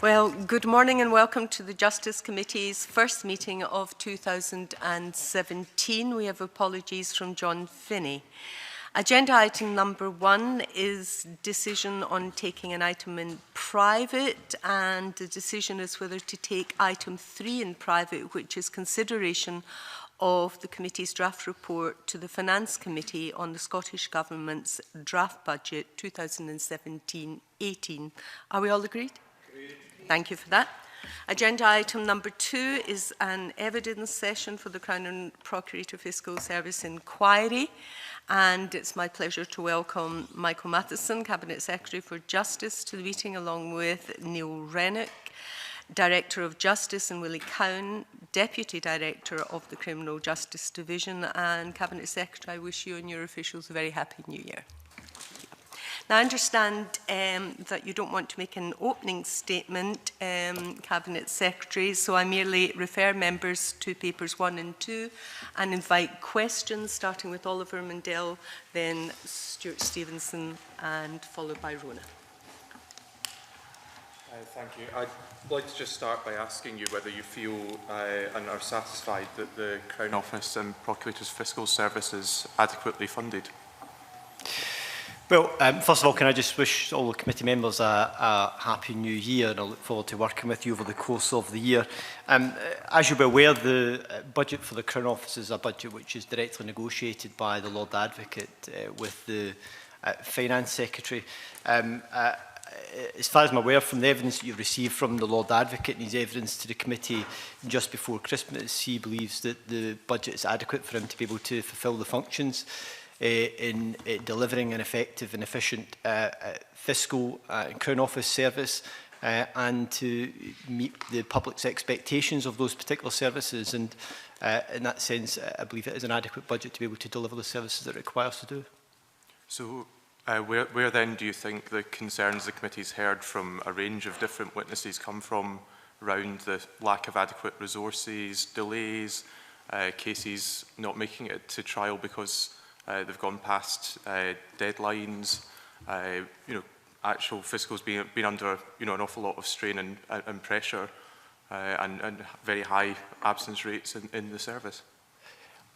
Well, good morning and welcome to the Justice Committee's first meeting of 2017. We have apologies from John Finney. Agenda item number 1 is decision on taking an item in private, and the decision is whether to take item 3 in private, which is consideration of the committee's draft report to the Finance Committee on the Scottish Government's draft budget 2017-18. Are we all agreed? Thank you for that. Agenda item number 2 is an evidence session for the Crown and Procurator Fiscal Service inquiry. And it's my pleasure to welcome Michael Matheson, Cabinet Secretary for Justice, to the meeting, along with Neil Rennick, Director of Justice, and Willie Cowan, Deputy Director of the Criminal Justice Division. And Cabinet Secretary, I wish you and your officials a very happy New Year. Now, I understand that you don't want to make an opening statement, Cabinet Secretary, so I merely refer members to papers 1 and 2 and invite questions, starting with Oliver Mundell, then Stuart Stevenson, and followed by Rona. Thank you. I'd like to just start by asking you whether you feel and are satisfied that the Crown Office and Procurator's Fiscal Service is adequately funded. Well, first of all, can I just wish all the committee members a happy new year, and I look forward to working with you over the course of the year. As you'll be aware, the budget for the Crown Office is a budget which is directly negotiated by the Lord Advocate with the Finance Secretary. As far as I'm aware, from the evidence that you've received from the Lord Advocate and his evidence to the committee just before Christmas, he believes that the budget is adequate for him to be able to fulfil the functions in delivering an effective and efficient fiscal and Crown Office service and to meet the public's expectations of those particular services. And in that sense, I believe it is an adequate budget to be able to deliver the services that it requires to do. So where then do you think the concerns the committee's heard from a range of different witnesses come from around the lack of adequate resources, delays, cases not making it to trial because they've gone past deadlines, actual fiscals being under an awful lot of strain and pressure, and very high absence rates in the service?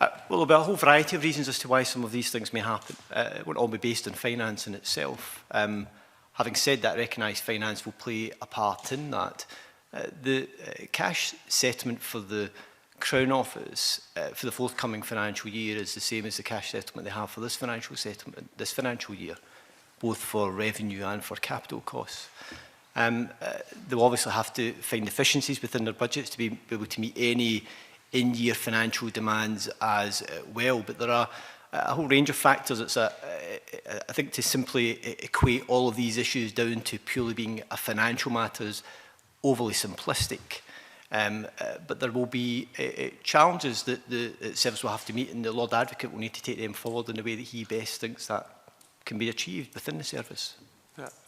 Well, there'll be a whole variety of reasons as to why some of these things may happen. It won't all be based on finance in itself. Having said that, I recognise finance will play a part in that. The cash settlement for the Crown Office for the forthcoming financial year is the same as the cash settlement they have for this financial year, both for revenue and for capital costs. They'll obviously have to find efficiencies within their budgets to be able to meet any in-year financial demands as well, but there are a whole range of factors. I think to simply equate all of these issues down to purely being a financial matter is overly simplistic. But there will be challenges that the service will have to meet, and the Lord Advocate will need to take them forward in the way that he best thinks that can be achieved within the service.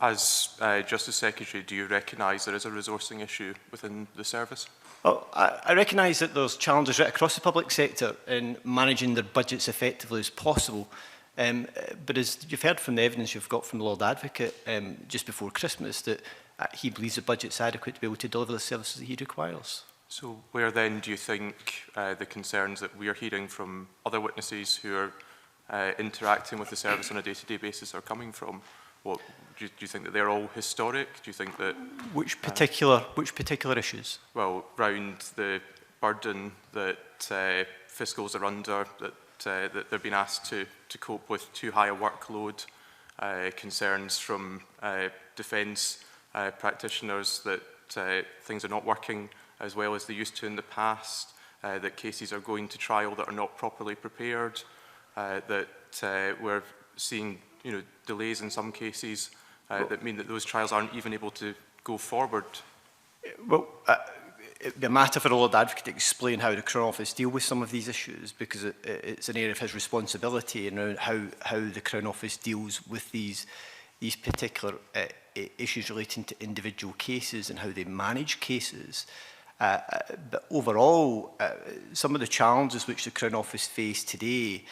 As Justice Secretary, do you recognise there is a resourcing issue within the service? Well, I recognise that there's challenges right across the public sector in managing their budgets effectively as possible. But as you've heard from the evidence you've got from the Lord Advocate just before Christmas, that he believes the budget's adequate to be able to deliver the services that he requires. So where then do you think the concerns that we're hearing from other witnesses who are interacting with the service on a day-to-day basis are coming from? What, do you think that they're all historic? Do you think that... Which particular issues? Well, around the burden that fiscals are under, that they're being asked to cope with too high a workload, concerns from defence practitioners that things are not working as well as they used to in the past, that cases are going to trial that are not properly prepared, that we're seeing delays in some cases that mean that those trials aren't even able to go forward. Well, it'd be a matter for the Lord Advocate to explain how the Crown Office deal with some of these issues, because it's an area of his responsibility, and how the Crown Office deals with these particular issues relating to individual cases and how they manage cases. But overall, some of the challenges which the Crown Office face today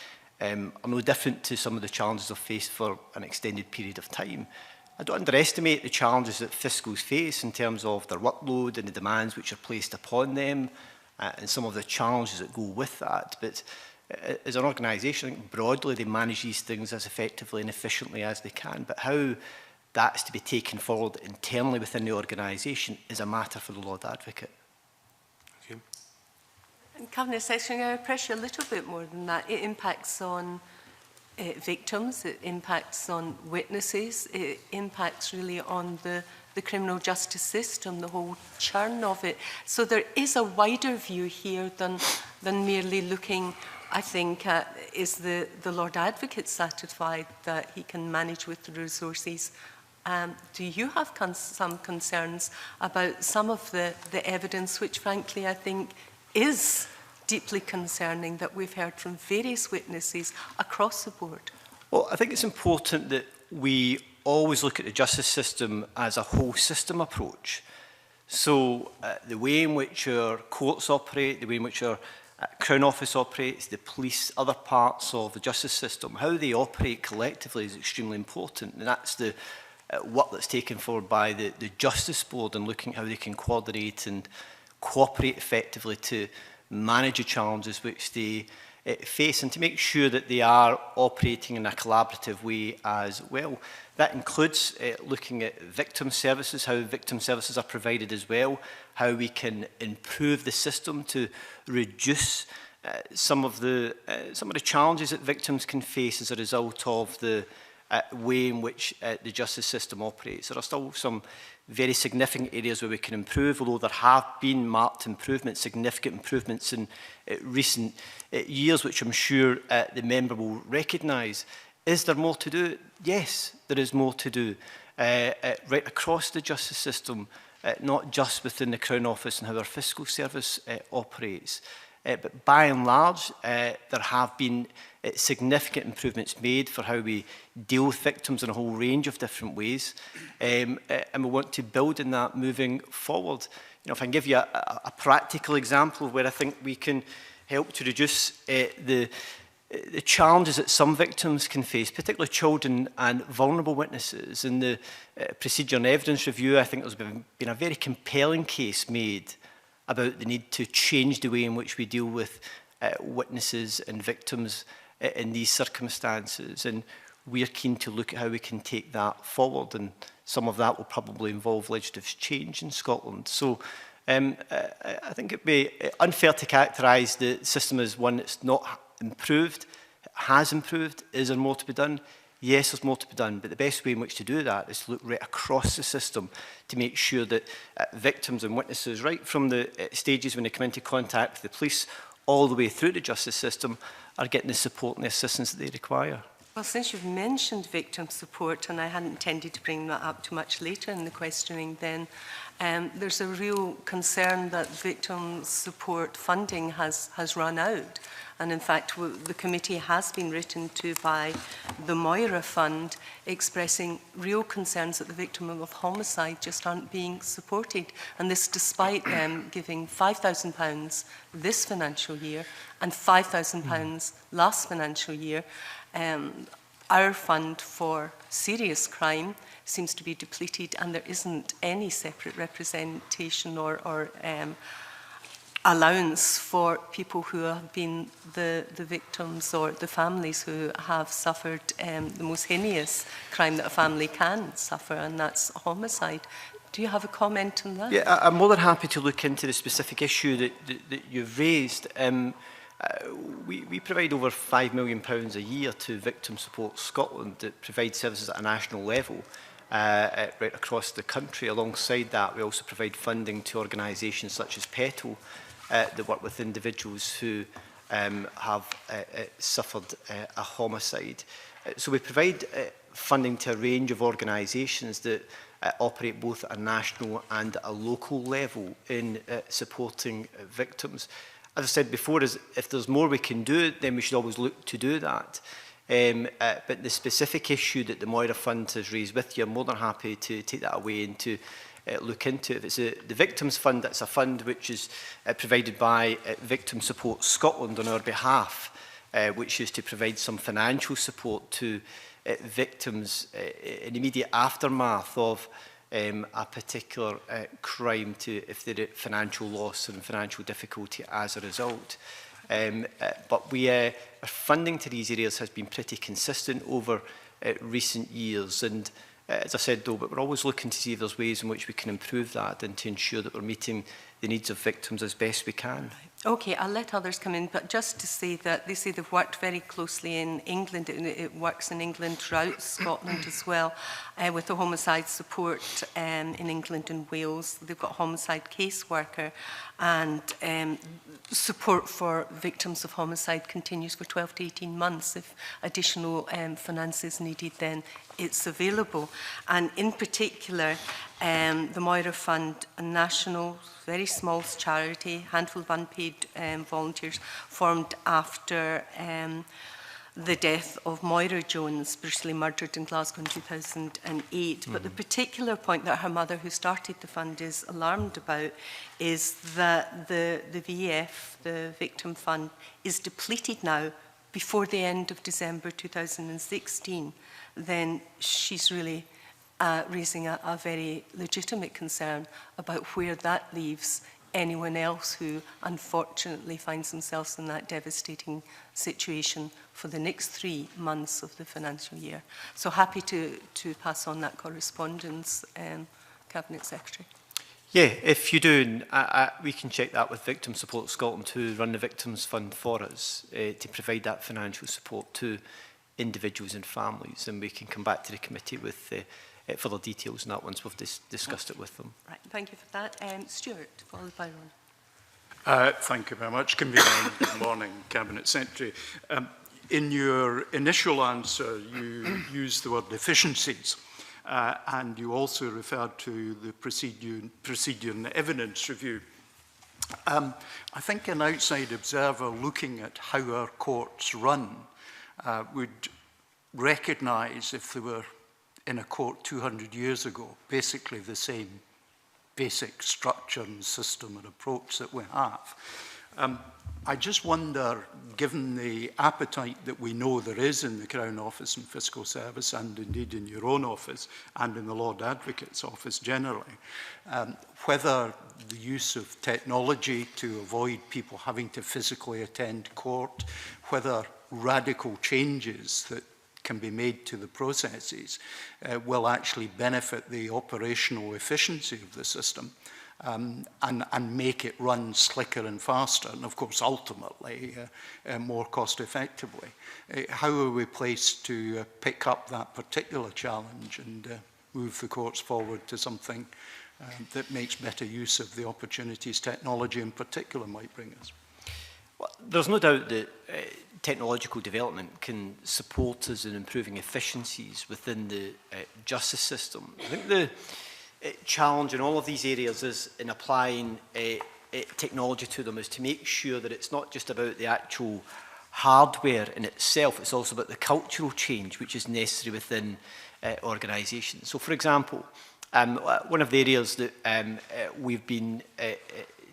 are no different to some of the challenges they've faced for an extended period of time. I don't underestimate the challenges that Fiscals face in terms of their workload and the demands which are placed upon them, and some of the challenges that go with that. But as an organisation, I think broadly they manage these things as effectively and efficiently as they can. But how that's to be taken forward internally within the organisation is a matter for the Lord Advocate. Thank you. And Cabinet Secretary, I press you a little bit more than that. It impacts on victims, it impacts on witnesses, it impacts really on the criminal justice system, the whole churn of it. So there is a wider view here than merely looking, I think, is the Lord Advocate satisfied that he can manage with the resources? Do you have some concerns about some of the evidence, which frankly I think is deeply concerning, that we've heard from various witnesses across the board? Well, I think it's important that we always look at the justice system as a whole system approach. So the way in which our courts operate, the way in which our Crown Office operates, the police, other parts of the justice system, how they operate collectively is extremely important. And that's the work that's taken forward by the Justice Board and looking at how they can coordinate and cooperate effectively to manage the challenges which they face, and to make sure that they are operating in a collaborative way as well. That includes looking at victim services, how victim services are provided as well, how we can improve the system to reduce some of the challenges that victims can face as a result of the way in which the justice system operates. There are still some very significant areas where we can improve, although there have been marked improvements, significant improvements in recent years, which I'm sure the member will recognise. Is there more to do? Yes, there is more to do. Right across the justice system, not just within the Crown Office and how our fiscal service operates. But by and large, there have been significant improvements made for how we deal with victims in a whole range of different ways. And we want to build on that moving forward. You know, if I can give you a practical example of where I think we can help to reduce the challenges that some victims can face, particularly children and vulnerable witnesses. In the procedure and evidence review, I think there's been a very compelling case made about the need to change the way in which we deal with witnesses and victims in these circumstances. And we're keen to look at how we can take that forward, and some of that will probably involve legislative change in Scotland. So I think it'd be unfair to characterise the system as one that's not improved. It has improved. Is there more to be done? Yes, there's more to be done, but the best way in which to do that is to look right across the system to make sure that victims and witnesses, right from the stages when they come into contact with the police, all the way through the justice system, are getting the support and the assistance that they require. Well, since you've mentioned victim support, and I hadn't intended to bring that up too much later in the questioning then, there's a real concern that victim support funding has run out. And in fact, the committee has been written to by the Moira Fund, expressing real concerns that the victim of homicide just aren't being supported. And this despite them giving £5,000 this financial year and £5,000 last financial year. Our fund for serious crime seems to be depleted, and there isn't any separate representation or allowance for people who have been the victims or the families who have suffered the most heinous crime that a family can suffer, and that's homicide. Do you have a comment on that? Yeah, I'm more than happy to look into the specific issue that you've raised. We provide over £5 million a year to Victim Support Scotland that provides services at a national level right across the country. Alongside that, we also provide funding to organisations such as PETO that work with individuals who have suffered a homicide. So we provide funding to a range of organisations that operate both at a national and a local level in supporting victims. As I said before, if there's more we can do, then we should always look to do that. But the specific issue that the Moira Fund has raised with you, I'm more than happy to take that away and to look into it. If it's the Victims Fund, that's a fund which is provided by Victim Support Scotland on our behalf, which is to provide some financial support to victims in immediate aftermath of a particular crime if they're at financial loss and financial difficulty as a result. But our funding to these areas has been pretty consistent over recent years, and as I said though, but we're always looking to see if there's ways in which we can improve that and to ensure that we're meeting the needs of victims as best we can. Okay, I'll let others come in, but just to say that they say they've worked very closely in England, and it works in England throughout Scotland as well, with the homicide support in England and Wales. They've got a homicide caseworker, and support for victims of homicide continues for 12 to 18 months. If additional finance is needed, then it's available. And in particular, the Moira Fund, a national, very small charity, handful of unpaid volunteers, formed after the death of Moira Jones, brutally murdered in Glasgow in 2008. But the particular point that her mother, who started the fund, is alarmed about is that the VF, the Victim Fund, is depleted now before the end of December 2016. Then she's really raising a very legitimate concern about where that leaves anyone else who unfortunately finds themselves in that devastating situation for the next 3 months of the financial year. So happy to pass on that correspondence, Cabinet Secretary. Yeah, if you do, we can check that with Victim Support Scotland, who run the Victims Fund for us, to provide that financial support to individuals and families, and we can come back to the committee with further details on that once we've discussed it with them. Right, thank you for that. Stuart, followed by Ron. Thank you very much, Convener. Good morning, Cabinet Secretary. In your initial answer, you used the word efficiencies, and you also referred to the procedure and evidence review. I think an outside observer looking at how our courts run would recognise, if they were in a court 200 years ago, basically the same basic structure and system and approach that we have. I just wonder, given the appetite that we know there is in the Crown Office and Fiscal Service, and indeed in your own office and in the Lord Advocate's office generally, whether the use of technology to avoid people having to physically attend court, whether radical changes that can be made to the processes will actually benefit the operational efficiency of the system. And make it run slicker and faster, and of course ultimately more cost effectively. How are we placed to pick up that particular challenge and move the courts forward to something that makes better use of the opportunities technology in particular might bring us? Well, there's no doubt that technological development can support us in improving efficiencies within the justice system. I think the challenge in all of these areas is in applying technology to them is to make sure that it's not just about the actual hardware in itself, it's also about the cultural change which is necessary within organisations. So for example, one of the areas that we've been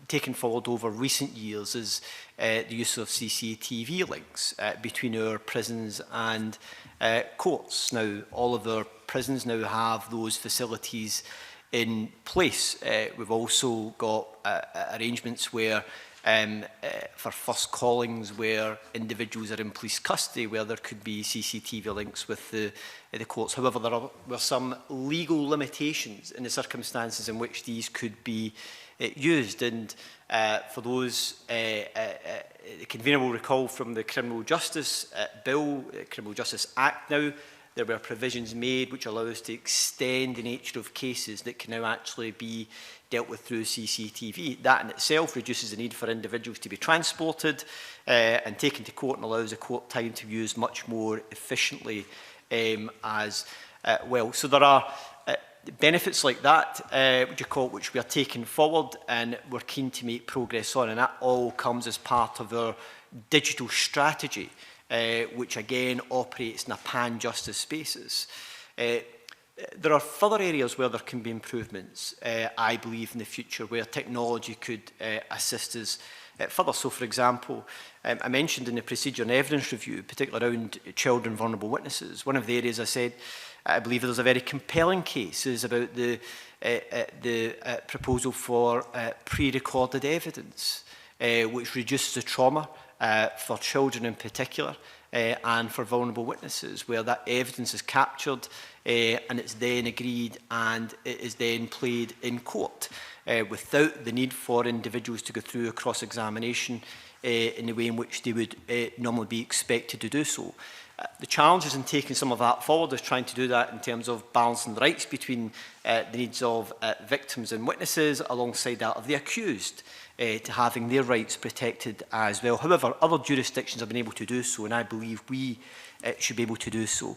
taken forward over recent years is the use of CCTV links between our prisons and courts. Now, all of our prisons now have those facilities in place. We've also got arrangements where for first callings where individuals are in police custody, where there could be CCTV links with the courts. However, there were some legal limitations in the circumstances in which these could be used. And for those, the convener will recall from the Criminal Justice Bill, Criminal Justice Act now, there were provisions made which allow us to extend the nature of cases that can now actually be dealt with through CCTV. That in itself reduces the need for individuals to be transported and taken to court, and allows the court time to be used much more efficiently as well. So there are benefits like that, which we are taking forward, and we're keen to make progress on, and that all comes as part of our digital strategy, which again operates in a pan-justice basis. There are further areas where there can be improvements, I believe, in the future, where technology could assist us further. So, for example, I mentioned in the procedure and evidence review, particularly around children, vulnerable witnesses, one of the areas I said, I believe there's a very compelling case is about the proposal for pre-recorded evidence, which reduces the trauma for children in particular, and for vulnerable witnesses, where that evidence is captured and it's then agreed and it is then played in court without the need for individuals to go through a cross-examination in the way in which they would normally be expected to do so. The challenges in taking some of that forward is trying to do that in terms of balancing the rights between the needs of victims and witnesses alongside that of the accused, to having their rights protected as well. However, other jurisdictions have been able to do so, and I believe we should be able to do so.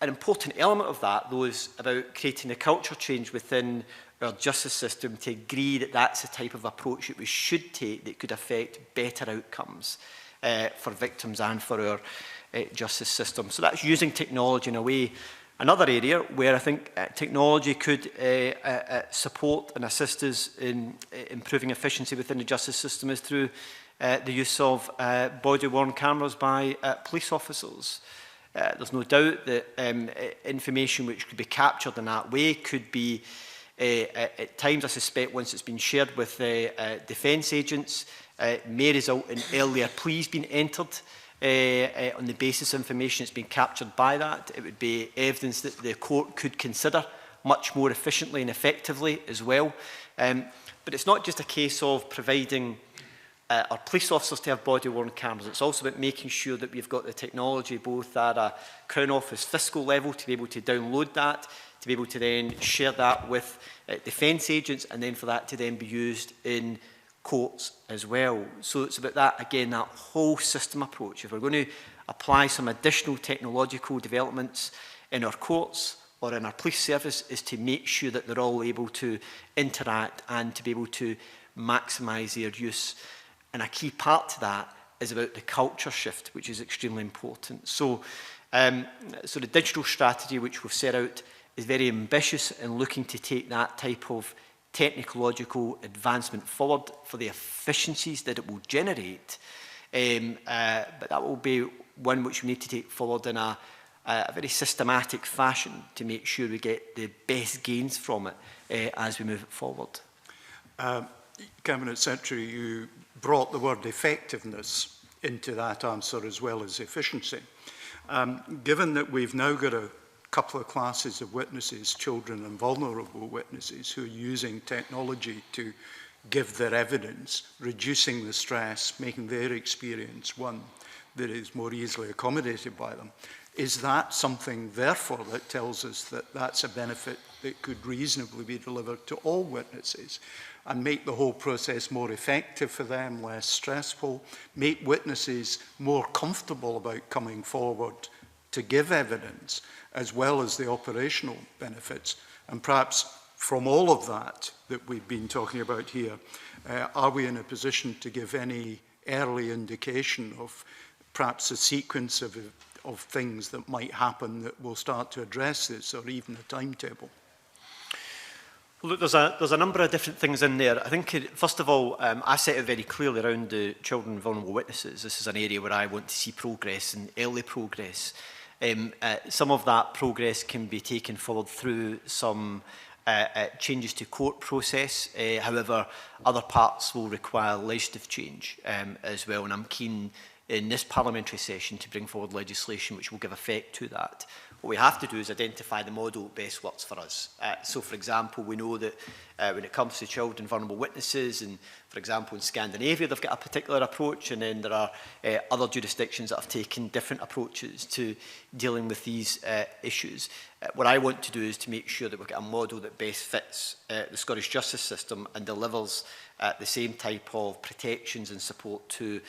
An important element of that, though, is about creating a culture change within our justice system to agree that that's the type of approach that we should take that could affect better outcomes for victims and for our justice system. So that's using technology in a way. Another area where I think technology could support and assist us in improving efficiency within the justice system is through the use of body-worn cameras by police officers. There's no doubt that information which could be captured in that way could be, at times I suspect once it's been shared with defence agents, may result in earlier pleas being entered on the basis of information that's been captured by that. It would be evidence that the court could consider much more efficiently and effectively as well. But it's not just a case of providing our police officers to have body-worn cameras. It's also about making sure that we've got the technology both at a Crown Office fiscal level to be able to download that, to be able to then share that with defence agents, and then for that to then be used in courts as well. So it's about that, again, that whole system approach. If we're going to apply some additional technological developments in our courts or in our police service, is to make sure that they're all able to interact and to be able to maximise their use. And a key part to that is about the culture shift, which is extremely important. So, so the digital strategy which we've set out is very ambitious in looking to take that type of technological advancement forward for the efficiencies that it will generate. But that will be one which we need to take forward in a very systematic fashion to make sure we get the best gains from it as we move it forward. Cabinet Secretary, you brought the word effectiveness into that answer as well as efficiency. Given that we've now got a couple of classes of witnesses, children and vulnerable witnesses, who are using technology to give their evidence, reducing the stress, making their experience one that is more easily accommodated by them, is that something, therefore, that tells us that that's a benefit that could reasonably be delivered to all witnesses and make the whole process more effective for them, less stressful, make witnesses more comfortable about coming forward to give evidence, as well as the operational benefits? And perhaps from all of that that we've been talking about here, are we in a position to give any early indication of perhaps a sequence of things that might happen that will start to address this, or even a timetable? Look, there's a number of different things in there. I think, first of all, I set it very clearly around the children and vulnerable witnesses. This is an area where I want to see progress and early progress. Some of that progress can be taken forward through some changes to court process. However, other parts will require legislative change as well, and I'm keen in this parliamentary session to bring forward legislation which will give effect to that. What we have to do is identify the model that best works for us. So, for example, we know that when it comes to children, vulnerable witnesses, and for example in Scandinavia they've got a particular approach, and then there are other jurisdictions that have taken different approaches to dealing with these issues. What I want to do is to make sure that we've got a model that best fits the Scottish justice system and delivers the same type of protections and support to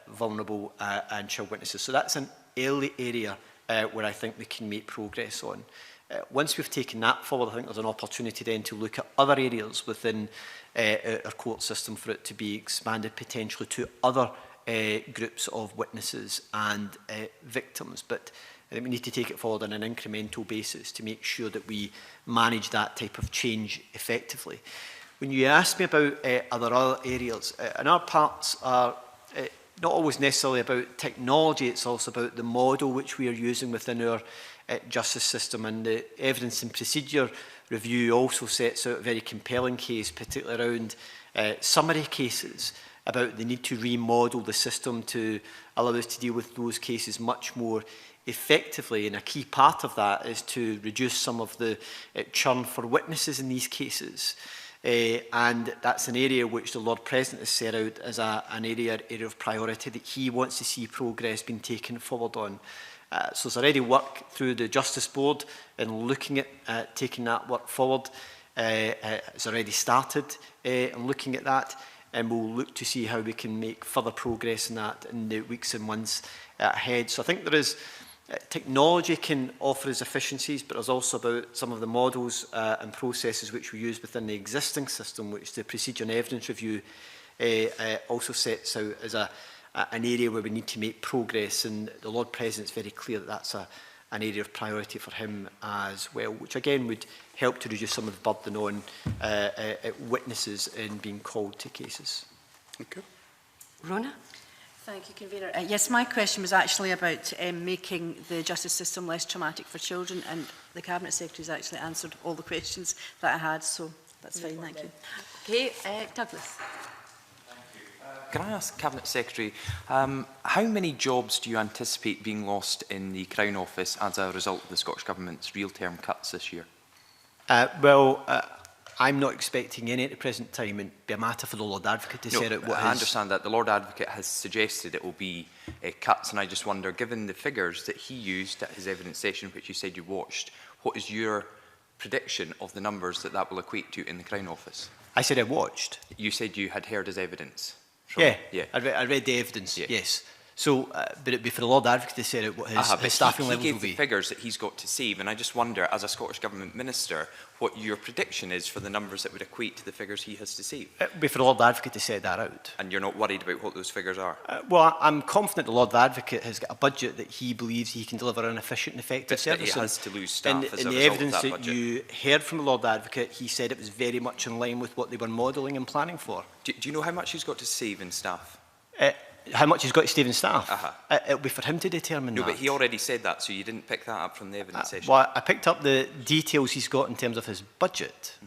vulnerable and child witnesses. So that's an early area where I think we can make progress on. Once we've taken that forward, I think there's an opportunity then to look at other areas within our court system for it to be expanded potentially to other groups of witnesses and victims. But I think we need to take it forward on an incremental basis to make sure that we manage that type of change effectively. When you ask me about other areas, and our parts are not always necessarily about technology, it's also about the model which we are using within our justice system, and the evidence and procedure review also sets out a very compelling case, particularly around summary cases, about the need to remodel the system to allow us to deal with those cases much more effectively, and a key part of that is to reduce some of the churn for witnesses in these cases. And that's an area which the Lord President has set out as an area of priority that he wants to see progress being taken forward on. So there's already work through the Justice Board in looking at taking that work forward. It's already started in looking at that, and we'll look to see how we can make further progress in that in the weeks and months ahead. So I think there is technology can offer us efficiencies, but there's also about some of the models and processes which we use within the existing system, which the Procedure and Evidence Review also sets out as an area where we need to make progress. And the Lord President's very clear that that's an area of priority for him as well, which again would help to reduce some of the burden on witnesses in being called to cases. Okay. Rona? Thank you, Convener. Yes, my question was actually about making the justice system less traumatic for children, and the Cabinet Secretary has actually answered all the questions that I had, so that's fine, thank you. Okay, Douglas. Can I ask Cabinet Secretary, how many jobs do you anticipate being lost in the Crown Office as a result of the Scottish Government's real-term cuts this year? I'm not expecting any at the present time, and it'd be a matter for the Lord Advocate to set out what I understand that the Lord Advocate has suggested it will be cuts, and I just wonder, given the figures that he used at his evidence session, which you said you watched, what is your prediction of the numbers that will equate to in the Crown Office? I said I watched. You said you had heard his evidence. Yeah. I read the evidence, yes. So, but it'd be for the Lord Advocate to say what his staffing levels will be. He gave the figures that he's got to save, and I just wonder, as a Scottish Government Minister, what your prediction is for the numbers that would equate to the figures he has to save. It'd be for the Lord Advocate to set that out. And you're not worried about what those figures are? Well, I'm confident the Lord Advocate has got a budget that he believes he can deliver an efficient and effective service. He has to lose staff as a result of that budget. In the evidence that you heard from the Lord Advocate, he said it was very much in line with what they were modelling and planning for. Do you know how much he's got to save in staff? How much he's got to save in staff? It'll be for him to determine that. No, but he already said that, so you didn't pick that up from the evidence session. Well, I picked up the details he's got in terms of his budget,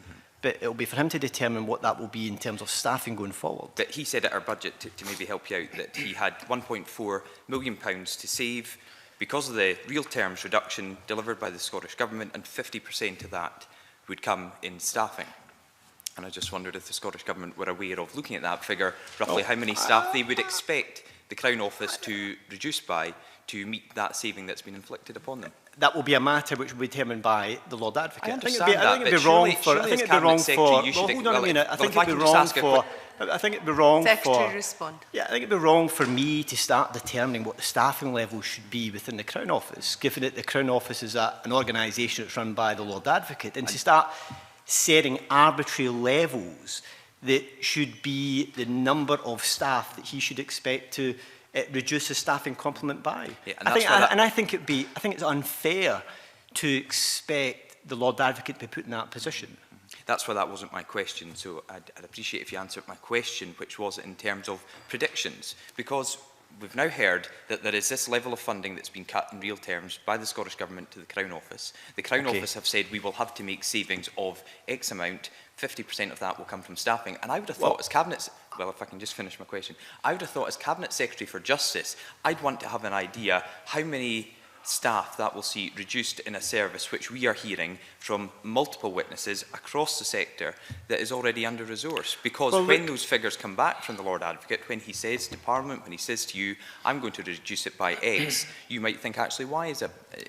but it'll be for him to determine what that will be in terms of staffing going forward. But he said at our budget, to maybe help you out, that he had £1.4 million to save because of the real terms reduction delivered by the Scottish Government, and 50% of that would come in staffing. And I just wondered if the Scottish Government were aware of looking at that figure, roughly how many staff they would expect the Crown Office to reduce by to meet that saving that's been inflicted upon them. That will be a matter which will be determined by the Lord Advocate. I understand that, I think it'd be wrong for. I think it'd be wrong for. Well, hold on a minute. I think it'd be wrong for. I think it'd be wrong for. Secretary, respond. Yeah, I think it'd be wrong for me to start determining what the staffing level should be within the Crown Office, given that the Crown Office is an organisation that's run by the Lord Advocate, and to start setting arbitrary levels that should be the number of staff that he should expect to reduce his staffing complement by. Yeah, and I think it's unfair to expect the Lord Advocate to be put in that position. That's why that wasn't my question, so I'd appreciate if you answered my question, which was in terms of predictions, because we've now heard that there is this level of funding that's been cut in real terms by the Scottish Government to the Crown Office. The Crown Office have said we will have to make savings of X amount, 50% of that will come from staffing. And I would have thought as Cabinet, well, if I can just finish my question, I would have thought as Cabinet Secretary for Justice, I'd want to have an idea how many staff that will see reduced in a service which we are hearing from multiple witnesses across the sector that is already under-resourced. Because when those figures come back from the Lord Advocate, when he says to Parliament, when he says to you, I'm going to reduce it by X, you might think actually Y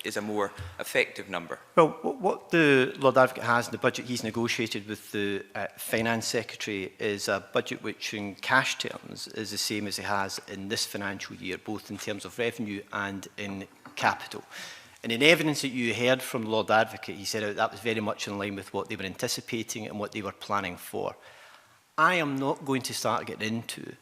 is a more effective number. Well, what the Lord Advocate has in the budget he's negotiated with the Finance Secretary is a budget which in cash terms is the same as he has in this financial year, both in terms of revenue and in capital. And in evidence that you heard from the Lord Advocate, he said that was very much in line with what they were anticipating and what they were planning for. I am not going to start getting into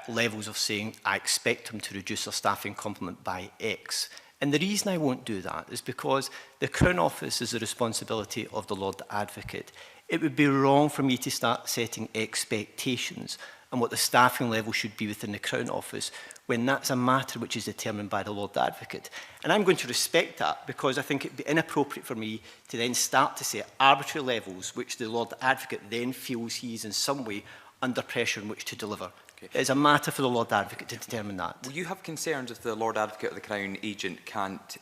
levels of saying I expect them to reduce their staffing complement by X. And the reason I won't do that is because the Crown Office is the responsibility of the Lord Advocate. It would be wrong for me to start setting expectations on what the staffing level should be within the Crown Office when that's a matter which is determined by the Lord Advocate. And I'm going to respect that because I think it would be inappropriate for me to then start to set arbitrary levels which the Lord Advocate then feels he is in some way under pressure in which to deliver. Okay. It's a matter for the Lord Advocate to determine that. Will you have concerns if the Lord Advocate or the Crown Agent can't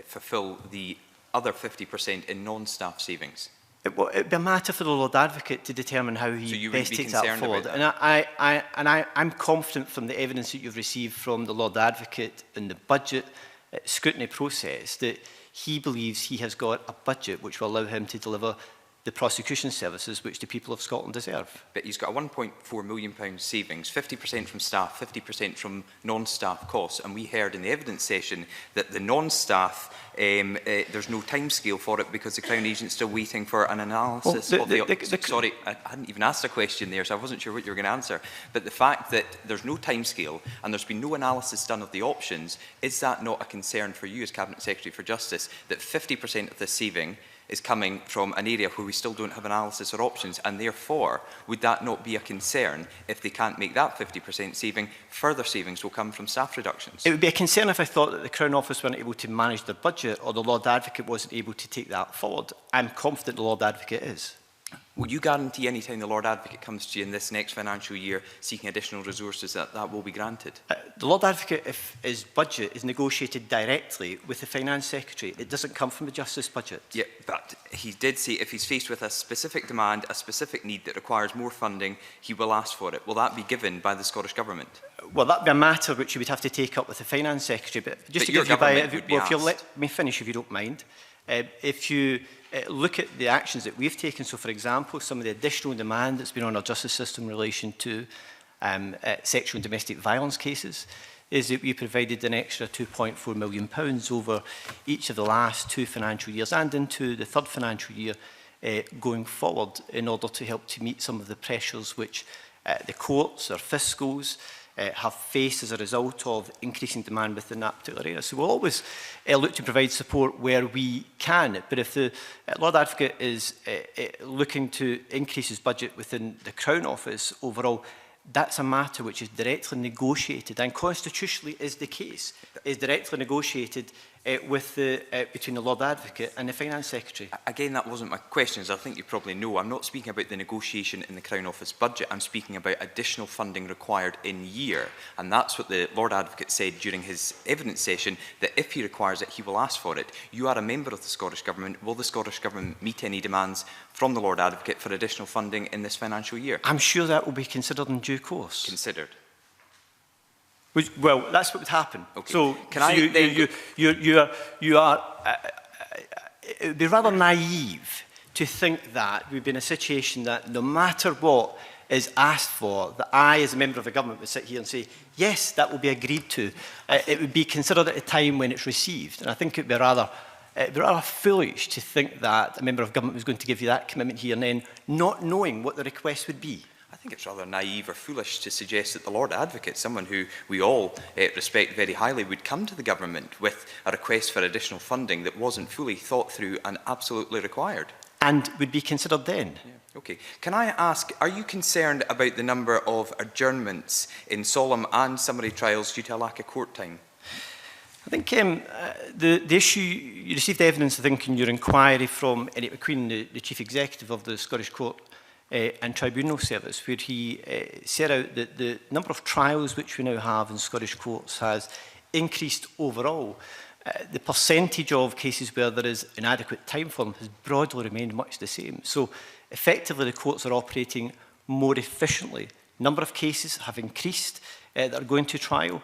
fulfil the other 50% in non-staff savings? It would be a matter for the Lord Advocate to determine how he best takes that forward. And I'm confident from the evidence that you've received from the Lord Advocate in the budget scrutiny process that he believes he has got a budget which will allow him to deliver the prosecution services which the people of Scotland deserve. But he's got a £1.4 million savings, 50% from staff, 50% from non-staff costs, and we heard in the evidence session that the non-staff, there's no timescale for it because the Crown Agent's still waiting for an analysis of the... Sorry, I hadn't even asked a question there, so I wasn't sure what you were going to answer. But the fact that there's no timescale and there's been no analysis done of the options, is that not a concern for you as Cabinet Secretary for Justice, that 50% of the saving is coming from an area where we still don't have analysis or options, and therefore, would that not be a concern if they can't make that 50% saving, further savings will come from staff reductions? It would be a concern if I thought that the Crown Office weren't able to manage their budget or the Lord Advocate wasn't able to take that forward. I'm confident the Lord Advocate is. Will you guarantee any time the Lord Advocate comes to you in this next financial year seeking additional resources that that will be granted? The Lord Advocate, if his budget is negotiated directly with the Finance Secretary, it doesn't come from the Justice budget. Yeah, but he did say if he's faced with a specific demand, a specific need that requires more funding, he will ask for it. Will that be given by the Scottish Government? Well, that would be a matter which you would have to take up with the Finance Secretary. But just to give you if you'll let me finish, if you don't mind. If you look at the actions that we've taken, so for example, some of the additional demand that's been on our justice system in relation to sexual and domestic violence cases, is that we provided an extra £2.4 million over each of the last 2 financial years and into the 3rd financial year going forward in order to help to meet some of the pressures which the courts or fiscals have faced as a result of increasing demand within that particular area. So we'll always look to provide support where we can. But if the Lord Advocate is looking to increase his budget within the Crown Office overall, that's a matter which is directly negotiated, and constitutionally is the case, is directly negotiated between the Lord Advocate and the Finance Secretary. Again, that wasn't my question, as I think you probably know. I'm not speaking about the negotiation in the Crown Office budget. I'm speaking about additional funding required in year. And that's what the Lord Advocate said during his evidence session, that if he requires it, he will ask for it. You are a member of the Scottish Government. Will the Scottish Government meet any demands from the Lord Advocate for additional funding in this financial year? I'm sure that will be considered in due course. Considered? Well, that's what would happen. Okay. So, it would be rather naive to think that we'd be in a situation that no matter what is asked for, that I, as a member of the government, would sit here and say, yes, that will be agreed to. It would be considered at a time when it's received. And I think it would be rather foolish to think that a member of government was going to give you that commitment here and then, not knowing what the request would be. I think it's rather naive or foolish to suggest that the Lord Advocate, someone who we all respect very highly, would come to the government with a request for additional funding that wasn't fully thought through and absolutely required. And would be considered then. Yeah. Okay. Can I ask, are you concerned about the number of adjournments in solemn and summary trials due to a lack of court time? I think the issue, you received evidence, I think, in your inquiry from Eric McQueen, the Chief Executive of the Scottish Court and Tribunal Service, where he set out that the number of trials which we now have in Scottish courts has increased overall. The percentage of cases where there is inadequate time for them has broadly remained much the same. So effectively the courts are operating more efficiently. Number of cases have increased that are going to trial,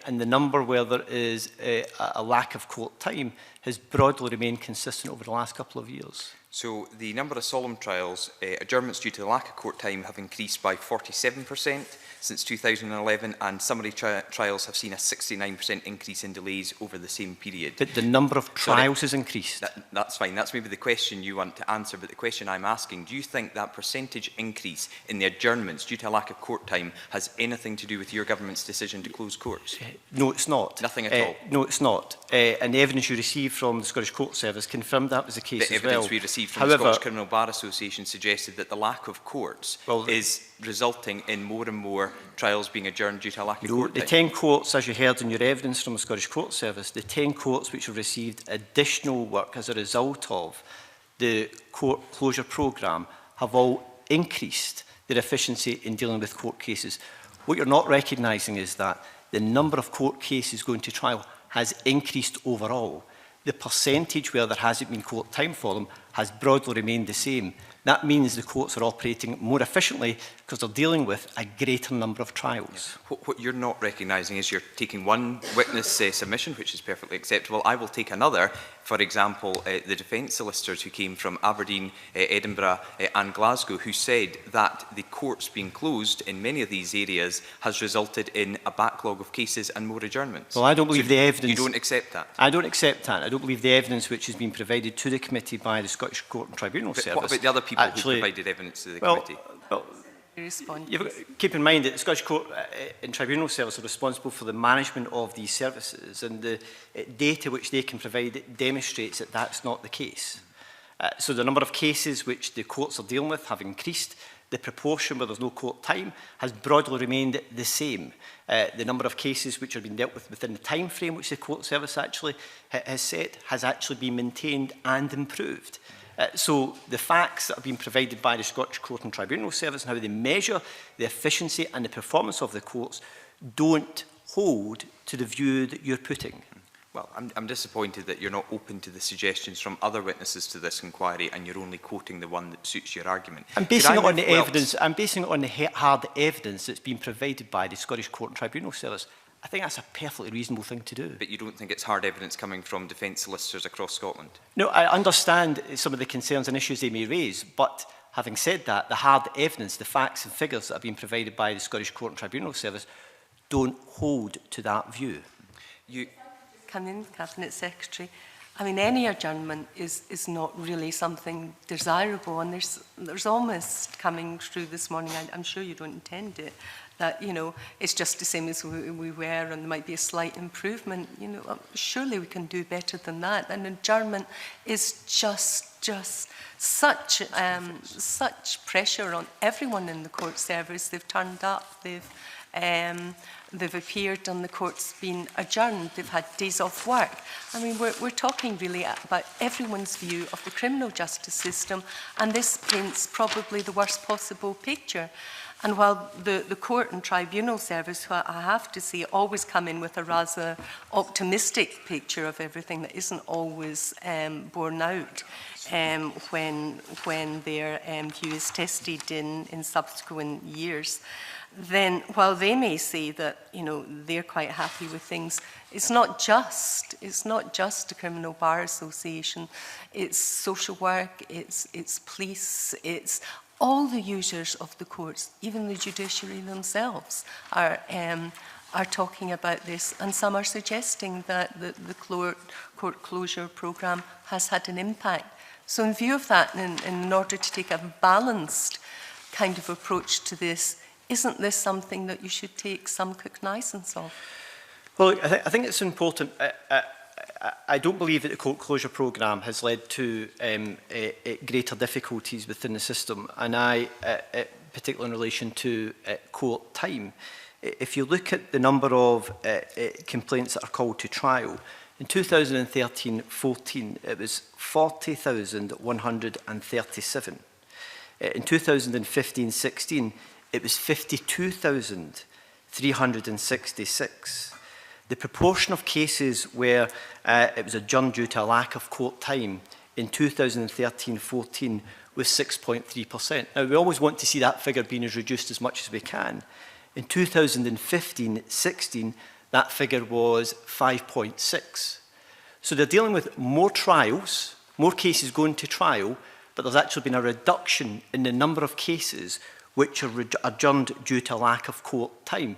and the number where there is a lack of court time has broadly remained consistent over the last couple of years. So the number of solemn trials, adjournments due to the lack of court time, have increased by 47% since 2011, and summary trials have seen a 69% increase in delays over the same period. But the number of trials Sorry, has increased. That's fine. That's maybe the question you want to answer, but the question I'm asking, do you think that percentage increase in the adjournments due to a lack of court time has anything to do with your government's decision to close courts? No, it's not. Nothing at all? No, it's not. And the evidence you received from the Scottish Court Service confirmed that was the case The as well. evidence we received from the Scottish Criminal Bar Association suggested that the lack of courts is resulting in more and more trials being adjourned due to a lack of court the time. 10 courts, as you heard in your evidence from the Scottish Court Service, the 10 courts which have received additional work as a result of the court closure programme have all increased their efficiency in dealing with court cases. What you're not recognising is that the number of court cases going to trial has increased overall. The percentage where there hasn't been court time for them has broadly remained the same. That means the courts are operating more efficiently because they're dealing with a greater number of trials. What you're not recognising is you're taking one witness submission, which is perfectly acceptable. I will take another. For example, the defence solicitors who came from Aberdeen, Edinburgh and Glasgow, who said that the courts being closed in many of these areas has resulted in a backlog of cases and more adjournments. Well, I don't believe the evidence... You don't accept that? I don't accept that. I don't believe the evidence which has been provided to the committee by the Scottish Court and Tribunal But Service... what about the other people who provided evidence to the committee? Well, Respond. keep in mind that the Scottish Court and Tribunal Service are responsible for the management of these services, and the data which they can provide demonstrates that that's not the case. So the number of cases which the courts are dealing with have increased. The proportion where there's no court time has broadly remained the same. The number of cases which are being dealt with within the time frame which the court service actually has set has actually been maintained and improved. So the facts that have been provided by the Scottish Court and Tribunal Service and how they measure the efficiency and the performance of the courts don't hold to the view that you're putting. Well, I'm disappointed that you're not open to the suggestions from other witnesses to this inquiry and you're only quoting the one that suits your argument. I'm basing it on the evidence. I'm basing it on the hard evidence that's been provided by the Scottish Court and Tribunal Service. I think that's a perfectly reasonable thing to do. But you don't think it's hard evidence coming from defence solicitors across Scotland? No, I understand some of the concerns and issues they may raise, but having said that, the hard evidence, the facts and figures that have been provided by the Scottish Court and Tribunal Service don't hold to that view. Come in, Cabinet Secretary. I mean, any adjournment is not really something desirable, and there's almost coming through this morning, I'm sure you don't intend it, that, you know, it's just the same as we were and there might be a slight improvement. You know, surely we can do better than that. An adjournment is just such pressure on everyone in the court service. They've turned up, they've appeared and the court's been adjourned. They've had days off work. I mean, we're talking really about everyone's view of the criminal justice system, and this paints probably the worst possible picture. And while the court and tribunal service, who I have to say, always come in with a rather optimistic picture of everything that isn't always borne out when their view is tested in subsequent years, then while they may say that, you know, they're quite happy with things, it's not just the Criminal Bar Association, it's social work, it's police, it's all the users of the courts, even the judiciary themselves, are talking about this, and some are suggesting that the court closure programme has had an impact. So in view of that, and in order to take a balanced kind of approach to this, isn't this something that you should take some cognizance of? Well, I think it's important. I don't believe that the court closure programme has led to greater difficulties within the system, and particularly in relation to court time. If you look at the number of complaints that are called to trial, in 2013-14 it was 40,137. In 2015-16 it was 52,366. The proportion of cases where it was adjourned due to a lack of court time in 2013-14 was 6.3%. Now, we always want to see that figure being as reduced as much as we can. In 2015-16, that figure was 5.6. So they're dealing with more trials, more cases going to trial, but there's actually been a reduction in the number of cases which are adjourned due to a lack of court time.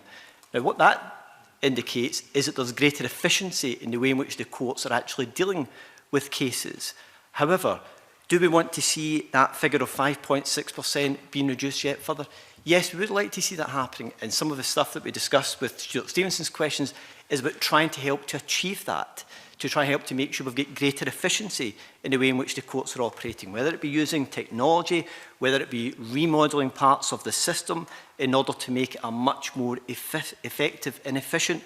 Now, what that indicates is that there's greater efficiency in the way in which the courts are actually dealing with cases. However, do we want to see that figure of 5.6% being reduced yet further? Yes, we would like to see that happening, and some of the stuff that we discussed with Stuart Stevenson's questions is about trying to help to achieve that, to try and help to make sure we've got greater efficiency in the way in which the courts are operating, whether it be using technology, whether it be remodelling parts of the system in order to make it a much more effective and efficient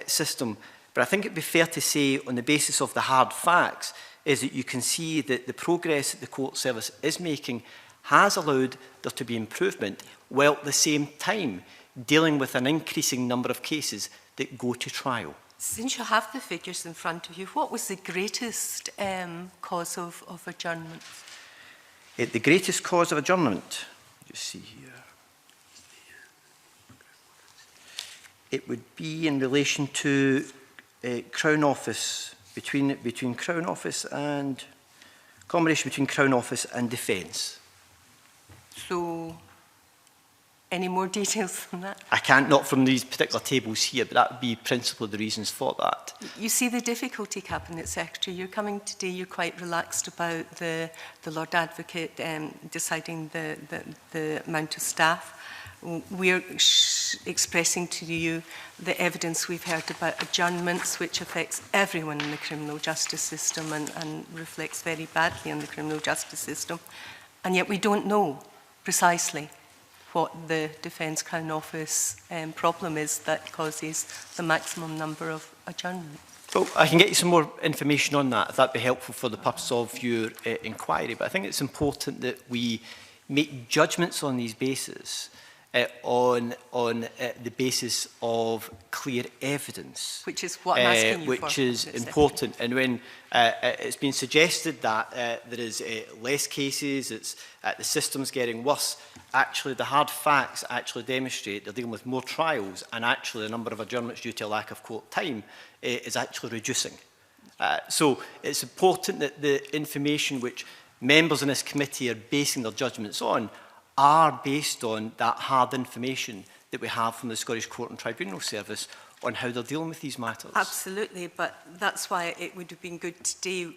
system. But I think it'd be fair to say, on the basis of the hard facts, is that you can see that the progress that the court service is making has allowed there to be improvement, while at the same time dealing with an increasing number of cases that go to trial. Since you have the figures in front of you, what was the greatest cause of adjournment? The greatest cause of adjournment, just see here, it would be in relation to Crown Office, between Crown Office and, combination between Crown Office and Defence. So, any more details than that? I can't, not from these particular tables here, but that would be principally the reasons for that. You see the difficulty, Cabinet Secretary. You're coming today, you're quite relaxed about the Lord Advocate deciding the amount of staff. We're expressing to you the evidence we've heard about adjournments, which affects everyone in the criminal justice system and reflects very badly on the criminal justice system. And yet we don't know precisely what the Defence Crown Office problem is that causes the maximum number of adjournments. Well, I can get you some more information on that, if that'd be helpful for the purpose of your inquiry. But I think it's important that we make judgments on these bases on the basis of clear evidence. Which is what I'm asking you which for. is important. And when it's been suggested that there is less cases, it's the system's getting worse, actually the hard facts actually demonstrate they're dealing with more trials, and actually the number of adjournments due to a lack of court time is actually reducing. So it's important that the information which members in this committee are basing their judgments on are based on that hard information that we have from the Scottish Court and Tribunal Service on how they're dealing with these matters. Absolutely, but that's why it would have been good today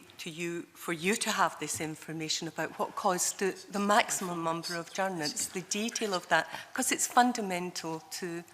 for you to have this information about what caused the maximum number of adjournments, the detail of that, because it's fundamental to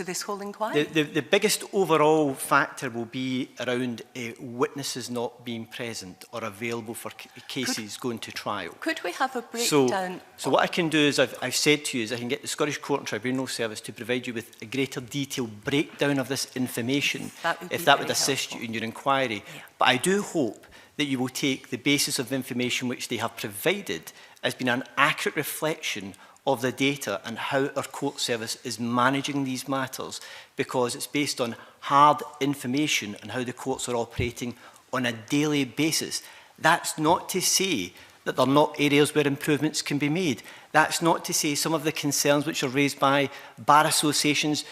this whole inquiry. The biggest overall factor will be around witnesses not being present or available for cases going to trial. Could we have a breakdown? So what I can do is, I've said to you, is I can get the Scottish Court and Tribunal Service to provide you with a greater detailed breakdown of this information, if that would assist you in your inquiry. Yeah. But I do hope that you will take the basis of information which they have provided as being an accurate reflection of the data and how our court service is managing these matters, because it's based on hard information and how the courts are operating on a daily basis. That's not to say that there are not areas where improvements can be made. That's not to say some of the concerns which are raised by bar associations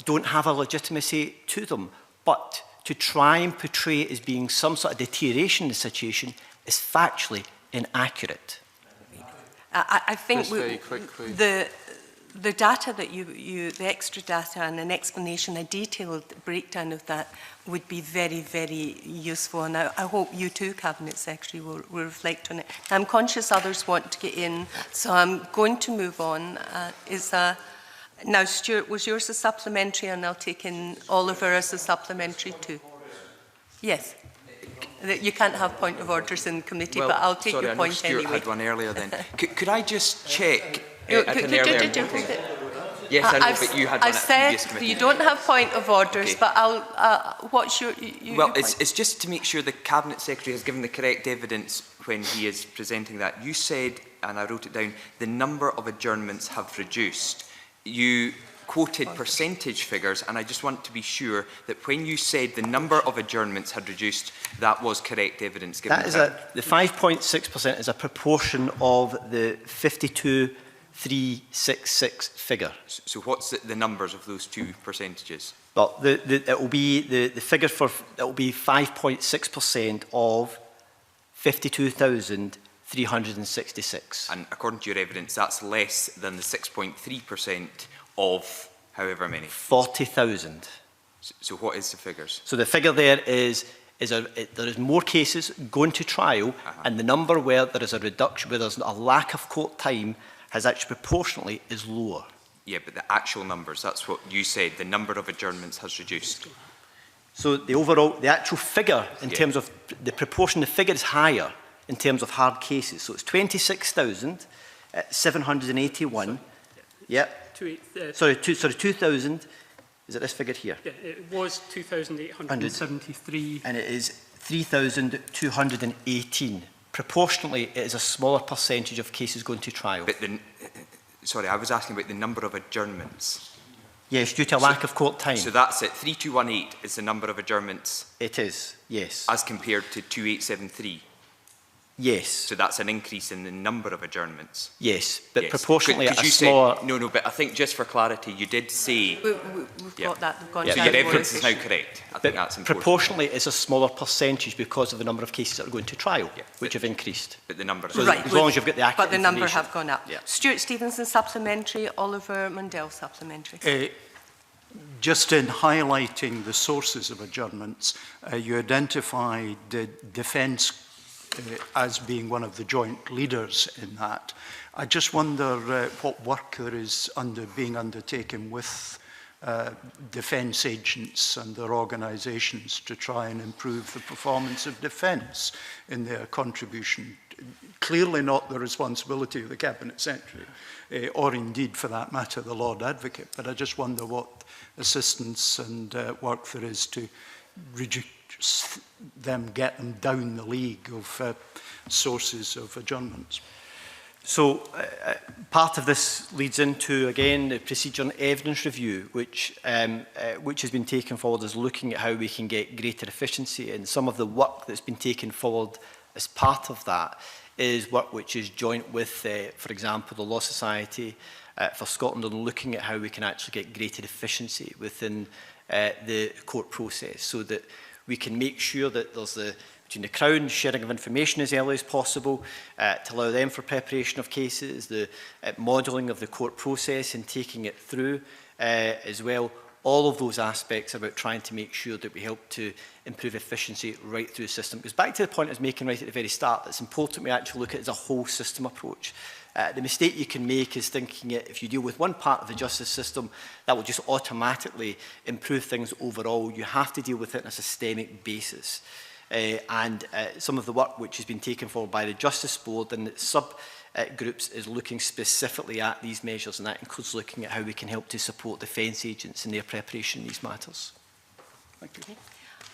don't have a legitimacy to them. But to try and portray it as being some sort of deterioration in the situation is factually inaccurate. I think very quickly. the data that the extra data and an explanation, a detailed breakdown of that would be very, very useful. And I hope you too, Cabinet Secretary, will reflect on it. I'm conscious others want to get in, so I'm going to move on. Now, Stuart, was yours a supplementary? And I'll take in Oliver as a supplementary too. Yes. You can't have point of orders in committee, but I'll take your point Stuart anyway. had one earlier then. Could I just check Yes, I know, but you had one at the I've said previous committee. you don't have point of orders, but I'll. What's your? Well, it's just to make sure the Cabinet Secretary has given the correct evidence when he is presenting that. You said, and I wrote it down, the number of adjournments have reduced. You quoted percentage figures, and I just want to be sure that when you said the number of adjournments had reduced, that was correct evidence. Given that is the 5.6% is a proportion of the 52,366 figure. So what's the numbers of those two percentages? Well, it will be the figure for it will be 5.6% of 52,366. 366. And according to your evidence, that's less than the 6.3% of however many. 40,000. So what is the figures? So the figure there is there is more cases going to trial, and the number where there is a reduction, where there's a lack of court time, has actually proportionally is lower. Yeah, but the actual numbers, that's what you said, the number of adjournments has reduced. So the actual figure in terms of the proportion, the figure is higher in terms of hard cases. So it's 26,781. Yep. 2,000. Is it this figure here? Yeah, it was 2,873. And it is 3,218. Proportionally, it is a smaller percentage of cases going to trial. But sorry, I was asking about the number of adjournments. Yes, due to a lack of court time. So that's it. 3218 is the number of adjournments. It is, yes. As compared to 2873. Yes. So that's an increase in the number of adjournments. Yes, but Yes. proportionally Could a you smaller... say, no, but I think just for clarity, you did say... We've got that. We've gone So down your the evidence is now road. correct. I But think that's important. proportionally, it's a smaller percentage because of the number of cases that are going to trial, Yeah, which have increased. But the number is... So Right, as long as you've got the accurate but the number information. have gone up. Yeah. Stuart Stevenson supplementary, Oliver Mundell supplementary. Just in highlighting the sources of adjournments, you identified defence as being one of the joint leaders in that. I just wonder what work there is being undertaken with defence agents and their organisations to try and improve the performance of defence in their contribution. Clearly not the responsibility of the Cabinet Secretary, or indeed, for that matter, the Lord Advocate, but I just wonder what assistance and work there is to reduce them, get them down the league of sources of adjournments. So part of this leads into, again, the procedure and evidence review, which has been taken forward as looking at how we can get greater efficiency. And some of the work that's been taken forward as part of that is work which is joint with, for example, the Law Society for Scotland, on looking at how we can actually get greater efficiency within the court process, so that we can make sure that there's between the Crown sharing of information as early as possible, to allow them for preparation of cases, the modelling of the court process and taking it through as well. All of those aspects about trying to make sure that we help to improve efficiency right through the system. Because back to the point I was making right at the very start, it's important we actually look at it as a whole system approach. The mistake you can make is thinking if you deal with one part of the justice system, that will just automatically improve things overall. You have to deal with it on a systemic basis. Some of the work which has been taken forward by the Justice Board and its sub-groups is looking specifically at these measures, and that includes looking at how we can help to support defence agents in their preparation in these matters. Thank you. Okay.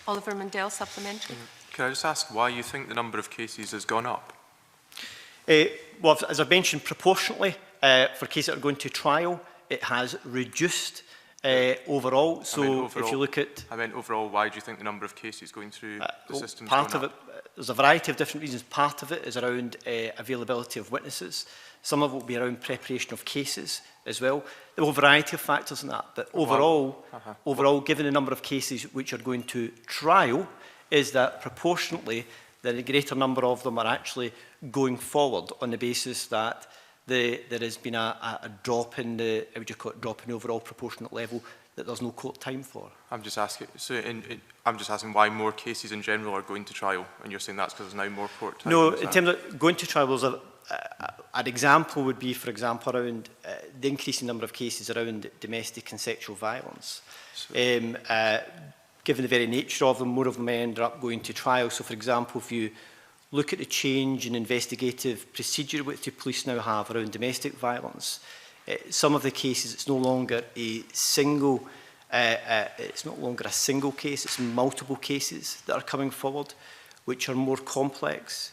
Oliver Mundell supplementary. Can I just ask why you think the number of cases has gone up? Well, as I mentioned, proportionately, for cases that are going to trial, it has reduced overall. So if you look at... I meant overall, why do you think the number of cases going through the system has part gone of up? it, there's a variety of different reasons. Part of it is around availability of witnesses. Some of it will be around preparation of cases as well. There will be a variety of factors in that. But overall, given the number of cases which are going to trial, is that proportionately, that a greater number of them are actually going forward on the basis that there has been a drop in the, how would you call it, drop in overall proportionate level that there's no court time for. I'm just asking. So, I'm just asking why more cases in general are going to trial, and you're saying that's because there's now more court time. No, in terms of going to trial, there's an example would be, for example, around the increasing number of cases around domestic and sexual violence. So, Given the very nature of them, more of them end up going to trial. So, for example, if you look at the change in investigative procedure which the police now have around domestic violence, some of the cases, it's no longer a single case, it's multiple cases that are coming forward, which are more complex,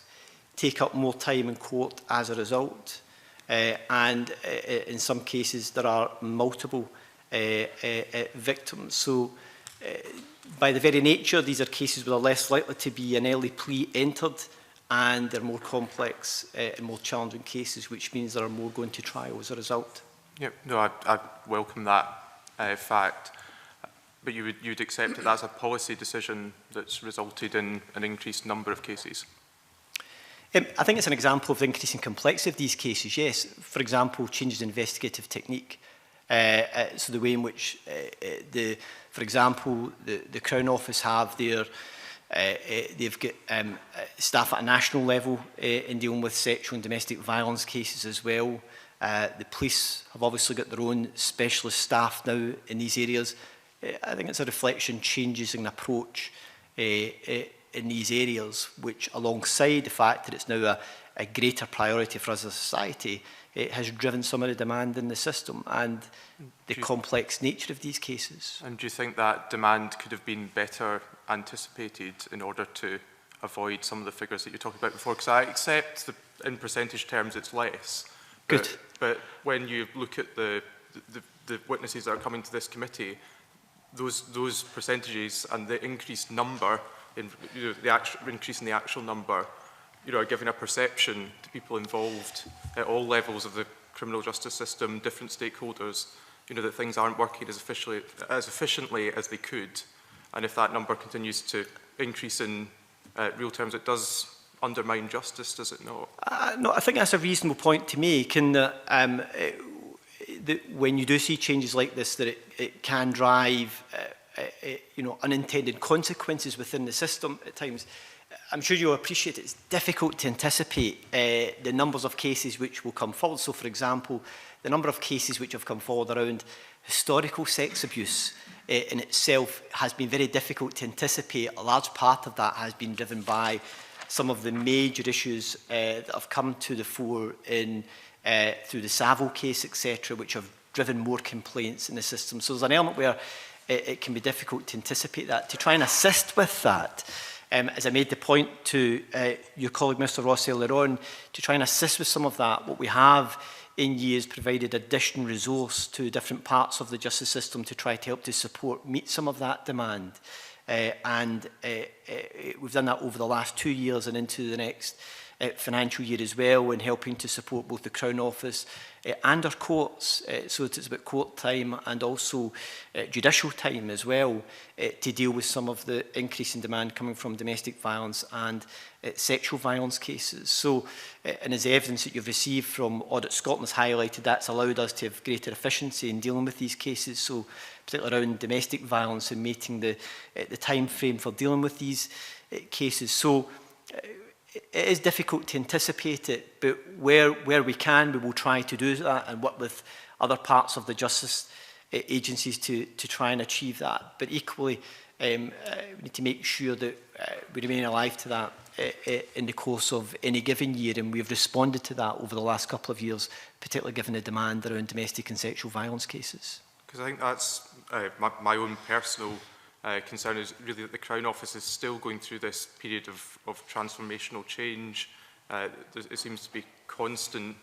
take up more time in court as a result, and in some cases there are multiple victims. So, by the very nature, these are cases where they're less likely to be an early plea entered, and they're more complex and more challenging cases, which means there are more going to trial as a result. yeah, no, I welcome that fact, but you'd accept that that's a policy decision that's resulted in an increased number of cases? I think it's an example of the increasing complexity of these cases, yes. For example, changes in investigative technique. So the way in which, for example, the Crown Office have their, they've got staff at a national level in dealing with sexual and domestic violence cases as well. The police have obviously got their own specialist staff now in these areas. I think it's a reflection changes in approach in these areas, which alongside the fact that it's now a greater priority for us as a society, it has driven some of the demand in the system and the complex nature of these cases. And do you think that demand could have been better anticipated in order to avoid some of the figures that you talked about before? Because I accept that in percentage terms it's less. Good. But when you look at the witnesses that are coming to this committee, those percentages and the increased number, the actual increase in the actual number, are giving a perception to people involved at all levels of the criminal justice system, different stakeholders, that things aren't working as efficiently as they could. And if that number continues to increase in real terms, it does undermine justice, does it not? No, I think that's a reasonable point to make, in that when you do see changes like this, that it can drive unintended consequences within the system at times. I'm sure you'll appreciate it's difficult to anticipate the numbers of cases which will come forward. So, for example, the number of cases which have come forward around historical sex abuse in itself has been very difficult to anticipate. A large part of that has been driven by some of the major issues that have come to the fore in through the Savile case, etc., which have driven more complaints in the system. So there's an element where it can be difficult to anticipate that. To try and assist with that, as I made the point to your colleague Mr Ross earlier on, to try and assist with some of that, what we have in years provided additional resource to different parts of the justice system to try to help to meet some of that demand. We've done that over the last 2 years and into the next financial year as well, in helping to support both the Crown Office and our courts, so it's about court time and also judicial time as well, to deal with some of the increase in demand coming from domestic violence and sexual violence cases. So, and as evidence that you've received from Audit Scotland has highlighted, that's allowed us to have greater efficiency in dealing with these cases, so particularly around domestic violence and meeting the time frame for dealing with these cases. So, it is difficult to anticipate it, but where we can, we will try to do that and work with other parts of the justice agencies to try and achieve that. But equally, we need to make sure that we remain alive to that in the course of any given year, and we've responded to that over the last couple of years, particularly given the demand around domestic and sexual violence cases. Because I think that's my own personal concern is really that the Crown Office is still going through this period of transformational change. It seems to be constant,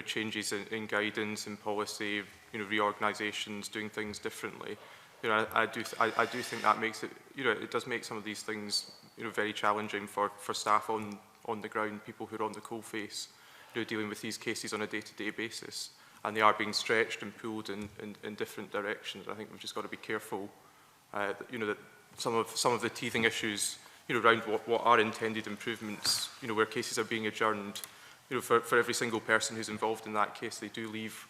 changes in guidance and policy, reorganisations, doing things differently. I do think that makes it, it does make some of these things, very challenging for staff on the ground, people who are on the coalface, dealing with these cases on a day-to-day basis, and they are being stretched and pulled in different directions. I think we've just got to be careful. That some of the teething issues, around what are intended improvements, where cases are being adjourned, for every single person who's involved in that case, they do leave,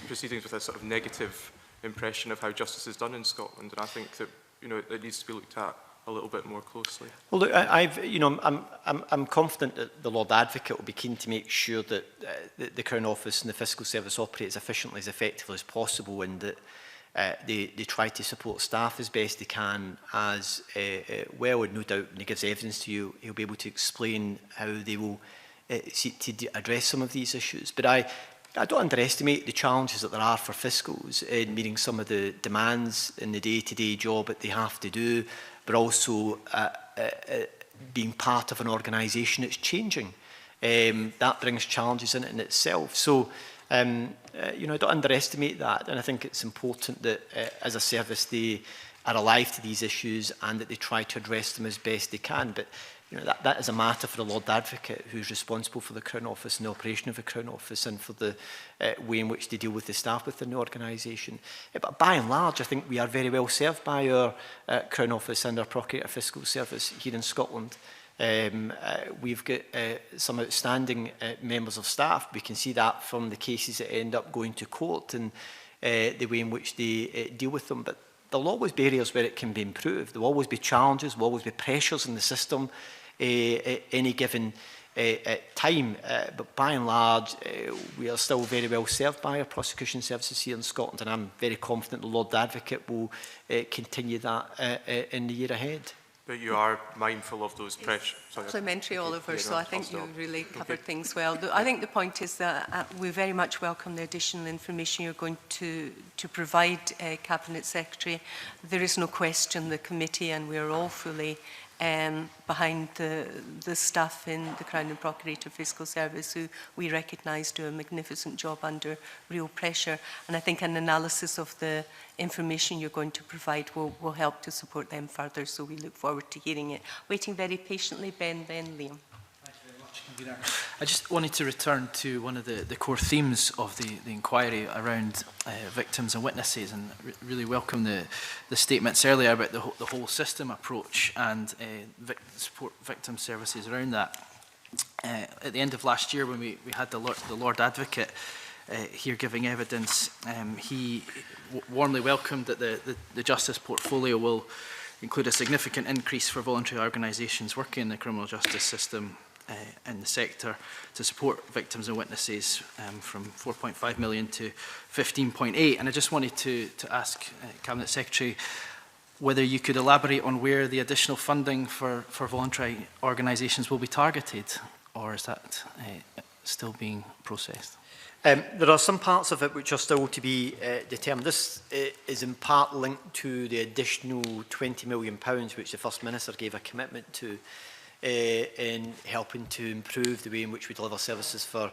proceedings with a sort of negative impression of how justice is done in Scotland, and I think that it needs to be looked at a little bit more closely. Well, look, I'm confident that the Lord Advocate will be keen to make sure that the Crown Office and the Fiscal Service operate as efficiently, as effectively as possible, and that they try to support staff as best they can as well, and no doubt when he gives evidence to you, he'll be able to explain how they will seek to address some of these issues. But I don't underestimate the challenges that there are for fiscals in meeting some of the demands in the day-to-day job that they have to do, but also being part of an organisation that's changing. That brings challenges in itself. So, I don't underestimate that, and I think it's important that as a service they are alive to these issues and that they try to address them as best they can. But that is a matter for the Lord Advocate, who's responsible for the Crown Office and the operation of the Crown Office, and for the way in which they deal with the staff within the organisation. But by and large, I think we are very well served by our Crown Office and our Procurator Fiscal Service here in Scotland. We've got some outstanding members of staff. We can see that from the cases that end up going to court and the way in which they deal with them. But there'll always be areas where it can be improved. There'll always be challenges, there'll always be pressures in the system at any given time. But by and large, we are still very well served by our prosecution services here in Scotland, and I'm very confident the Lord Advocate will continue that in the year ahead. But you are mindful of those pressures. Supplementary, Oliver, so I think you really covered things well. I think the point is that we very much welcome the additional information you're going to provide, Cabinet Secretary. There is no question the committee, and we are all fully behind the staff in the Crown and Procurator Fiscal Service, who we recognise do a magnificent job under real pressure. And I think an analysis of the information you're going to provide will help to support them further. So we look forward to hearing it. Waiting very patiently, Ben, then Liam. Thank you very much, Convener. I just wanted to return to one of the core themes of the inquiry around victims and witnesses, and really welcome the statements earlier about the whole system approach and support victim services around that. At the end of last year, when we had the Lord Advocate here giving evidence, he warmly welcomed that the justice portfolio will include a significant increase for voluntary organisations working in the criminal justice system in the sector to support victims and witnesses, from 4.5 million to 15.8. And I just wanted to ask Cabinet Secretary whether you could elaborate on where the additional funding for voluntary organisations will be targeted, or is that still being processed? There are some parts of it which are still to be determined. This is in part linked to the additional £20 million which the First Minister gave a commitment to in helping to improve the way in which we deliver services for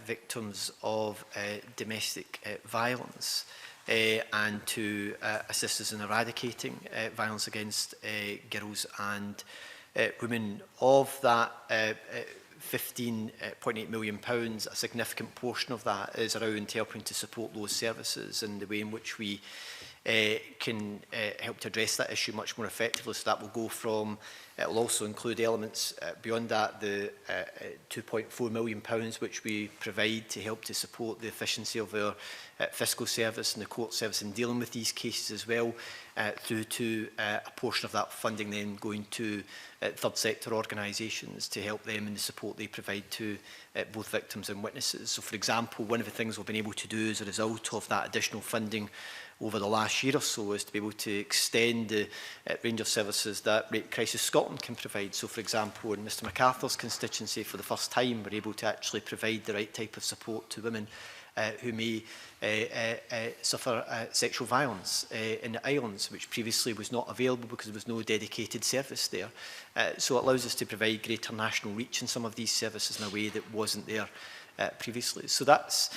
victims of domestic violence and to assist us in eradicating violence against girls and women. Of that £15.8 million, a significant portion of that is around helping to support those services and the way in which we can help to address that issue much more effectively. So that will go from, it will also include elements beyond that, the £2.4 million which we provide to help to support the efficiency of our fiscal service and the court service in dealing with these cases as well, through to a portion of that funding then going to third sector organisations to help them in the support they provide to both victims and witnesses. So for example, one of the things we've been able to do as a result of that additional funding over the last year or so is to be able to extend the range of services that Rape Crisis Scotland can provide. So for example, in Mr MacArthur's constituency, for the first time, we're able to actually provide the right type of support to women who may suffer sexual violence in the islands, which previously was not available because there was no dedicated service there. So it allows us to provide greater national reach in some of these services in a way that wasn't there previously. So that's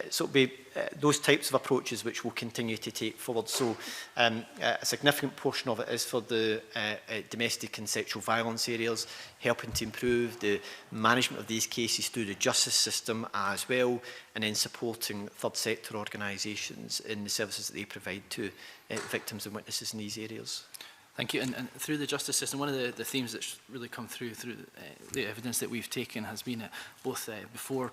so it'll be those types of approaches which we'll continue to take forward. So a significant portion of it is for the domestic and sexual violence areas, helping to improve the management of these cases through the justice system as well, and then supporting third sector organisations in the services that they provide to victims and witnesses in these areas. Thank you. And through the justice system, one of the themes that's really come through the evidence that we've taken has been both before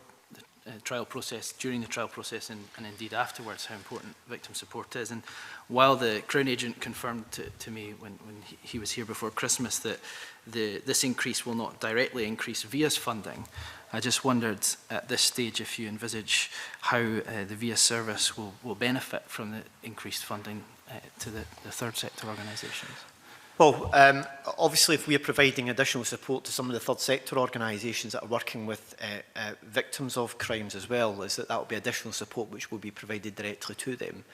the trial process, during the trial process, and indeed afterwards, how important victim support is. And while the Crown Agent confirmed to me when he was here before Christmas that this increase will not directly increase VIA's funding, I just wondered at this stage if you envisage how the VIA service will benefit from the increased funding to the third sector organisations. Well, obviously, if we are providing additional support to some of the third sector organisations that are working with victims of crimes as well, is that will be additional support which will be provided directly to them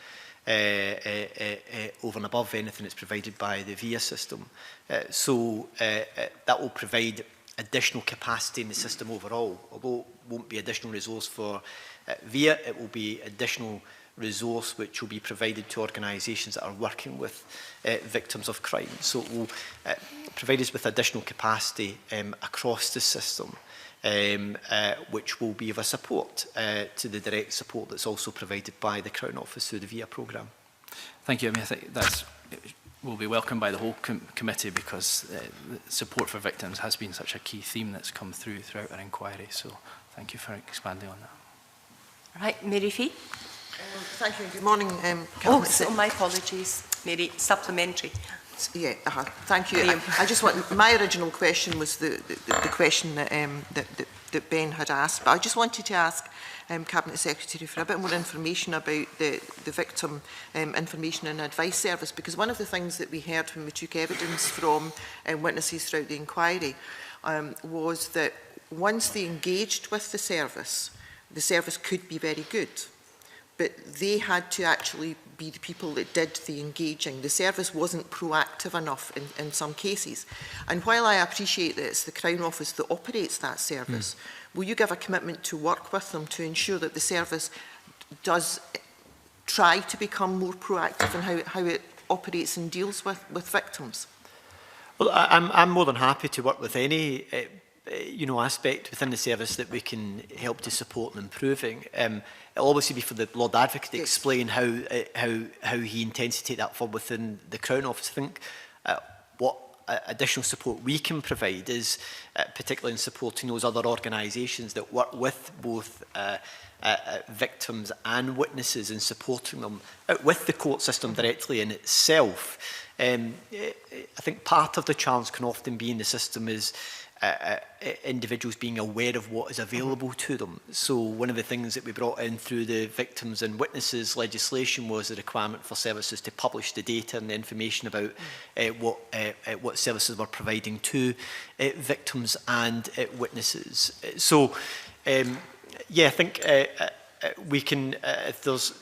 over and above anything that's provided by the VIA system. So that will provide additional capacity in the system overall. Although it won't be additional resource for VIA, it will be additional resource which will be provided to organisations that are working with victims of crime. So it will provide us with additional capacity across the system, which will be of a support to the direct support that's also provided by the Crown Office through the VIA programme. Thank you. I mean, I think that's will be welcomed by the whole committee, because the support for victims has been such a key theme that's come throughout our inquiry. So thank you for expanding on that. Right, Mary Fee. Thank you. Good morning, Oh, so my apologies, Mary. Supplementary. Yeah, thank you. I just want, my original question was the question that, that Ben had asked, but I just wanted to ask Cabinet Secretary for a bit more information about the Victim Information and Advice Service, because one of the things that we heard when we took evidence from witnesses throughout the inquiry was that once they engaged with the service could be very good, but they had to actually be the people that did the engaging. The service wasn't proactive enough in some cases. And while I appreciate that it's the Crown Office that operates that service, will you give a commitment to work with them to ensure that the service does try to become more proactive in how it operates and deals with victims? Well, I'm more than happy to work with any aspect within the service that we can help to support and improving. It'll obviously be for the Lord Advocate to explain how he intends to take that forward within the Crown Office. I think what additional support we can provide is particularly in supporting those other organisations that work with both victims and witnesses and supporting them with the court system directly in itself. I think part of the challenge can often be in the system is individuals being aware of what is available to them. So one of the things that we brought in through the victims and witnesses legislation was the requirement for services to publish the data and the information about what services were providing to victims and witnesses. So yeah, I think we can, if there's,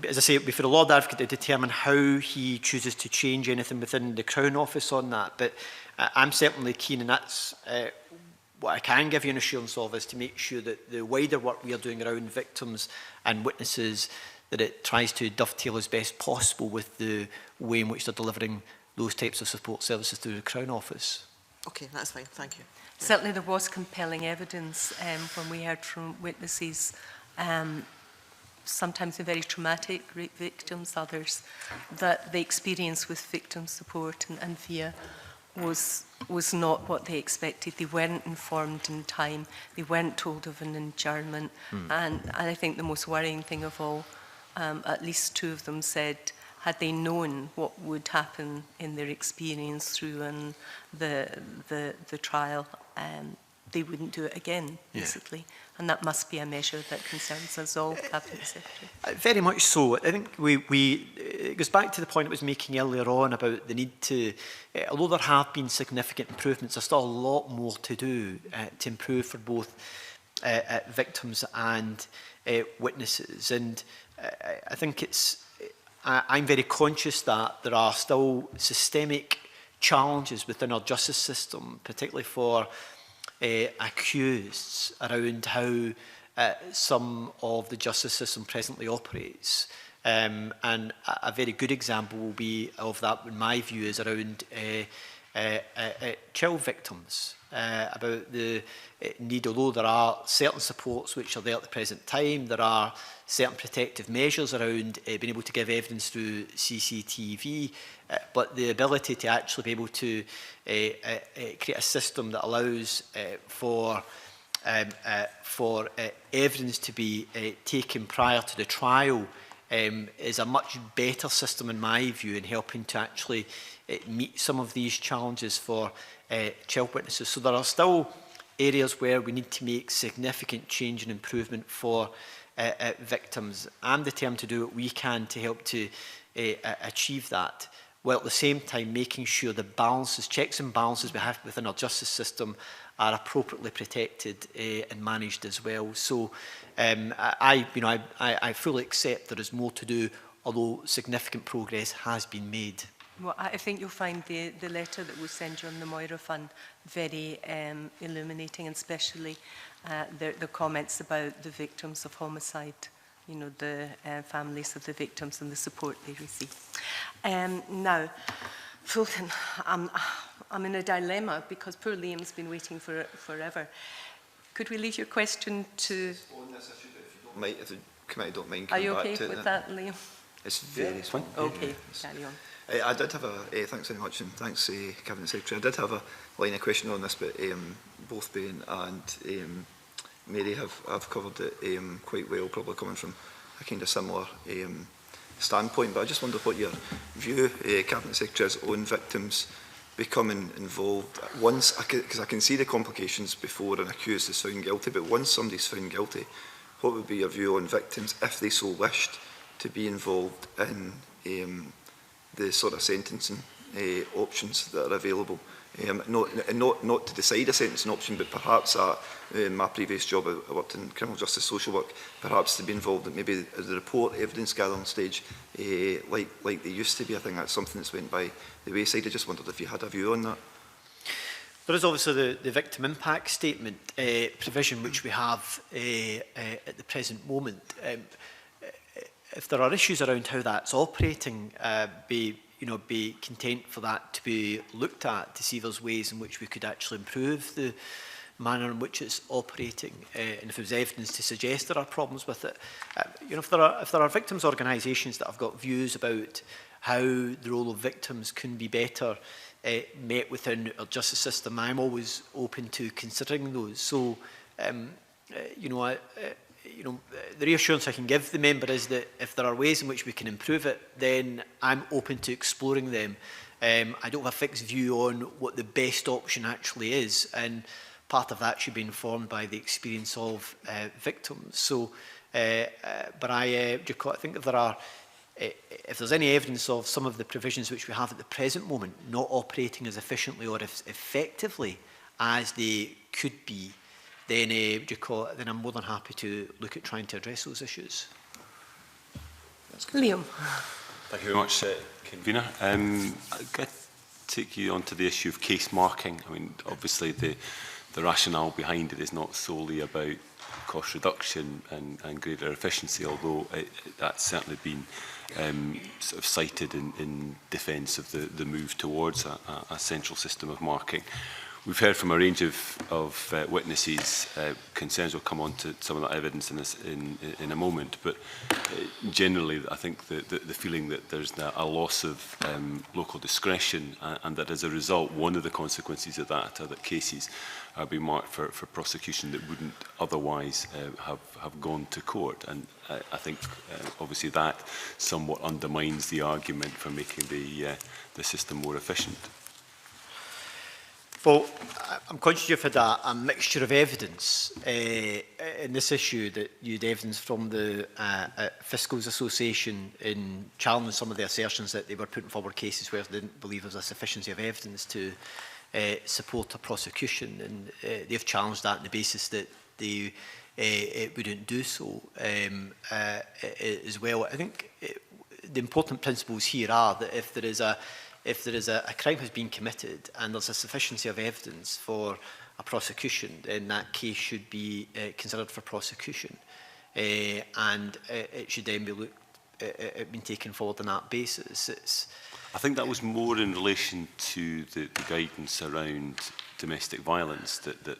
as I say, it would be for the Lord Advocate to determine how he chooses to change anything within the Crown Office on that. But I'm certainly keen, and that's what I can give you an assurance of, is to make sure that the wider work we are doing around victims and witnesses, that it tries to dovetail as best possible with the way in which they're delivering those types of support services through the Crown Office. Okay, that's fine. Thank you. Certainly there was compelling evidence when we heard from witnesses, sometimes the very traumatic rape victims, others, that the experience with victim support and VIA was not what they expected. They weren't informed in time. They weren't told of an adjournment. And I think the most worrying thing of all, at least two of them said, had they known what would happen in their experience through the trial, they wouldn't do it again, basically. And that must be a measure that concerns us all, Cabinet Secretary. Very much so. I think it goes back to the point I was making earlier on about the need to, although there have been significant improvements, there's still a lot more to do to improve for both victims and witnesses. And I think I'm very conscious that there are still systemic challenges within our justice system, particularly for accused, around how some of the justice system presently operates. And a very good example will be of that, in my view, is around child victims, about the need, although there are certain supports which are there at the present time, there are certain protective measures around being able to give evidence through CCTV, but the ability to actually be able to create a system that allows for evidence to be taken prior to the trial is a much better system, in my view, in helping to actually meet some of these challenges for child witnesses. So there are still areas where we need to make significant change and improvement for victims. I'm determined to do what we can to help to achieve that, while at the same time making sure the balances, checks and balances we have within our justice system are appropriately protected and managed as well. So I fully accept there is more to do, although significant progress has been made. Well, I think you'll find the letter that we'll send you on the Moira Fund very illuminating, and especially the comments about the victims of homicide, you know, the families of the victims and the support they receive. Now, Fulton, I'm in a dilemma because poor Liam's been waiting for forever. Could we leave your question to... On this issue, if the committee don't mind Are coming you back okay to it with that, Liam? It's very small. Okay, carry on. I did have a, thanks very much, and thanks, Cabinet Secretary. I did have a line of question on this, but both Ben and Mary have covered it quite well, probably coming from a kind of similar standpoint. But I just wonder what your view, Cabinet Secretary, is on victims becoming involved once, because I can see the complications before an accused is found guilty, but once somebody's found guilty, what would be your view on victims, if they so wished, to be involved in the sort of sentencing options that are available? Not to decide a sentencing option, but perhaps at my previous job, I worked in criminal justice social work, perhaps to be involved at maybe the report evidence gathering stage, like they used to be. I think that's something that's went by the wayside. I just wondered if you had a view on that. There is obviously the victim impact statement provision which we have at the present moment. If there are issues around how that's operating, be content for that to be looked at to see there's ways in which we could actually improve the manner in which it's operating, and if there's evidence to suggest there are problems with it. If there are victims' organisations that have got views about how the role of victims can be better met within our justice system, I'm always open to considering those. So, the reassurance I can give the member is that if there are ways in which we can improve it, then I'm open to exploring them. I don't have a fixed view on what the best option actually is, and part of that should be informed by the experience of victims. So, but I think if there's any evidence of some of the provisions which we have at the present moment not operating as efficiently or as effectively as they could be, then I'm more than happy to look at trying to address those issues. Liam. Thank you very much, Convener. I'm going to take you on to the issue of case marking. I mean, obviously the rationale behind it is not solely about cost reduction and greater efficiency, although that's certainly been sort of cited in defence of the move towards a central system of marking. We've heard from a range of witnesses. Concerns will come on to some of that evidence in a moment, but generally I think the feeling that there's a loss of local discretion, and that as a result one of the consequences of that are that cases are being marked for prosecution that wouldn't otherwise have gone to court. And I think obviously that somewhat undermines the argument for making the system more efficient. Well, I'm conscious you've had a mixture of evidence in this issue, that you had evidence from the Fiscals Association in challenging some of the assertions that they were putting forward cases where they didn't believe there was a sufficiency of evidence to support a prosecution, and they've challenged that on the basis that they wouldn't do so as well. I think the important principles here are that if there is a crime has been committed and there's a sufficiency of evidence for a prosecution, then that case should be considered for prosecution, and it should then be been taken forward on that basis. I think that was more in relation to the guidance around domestic violence that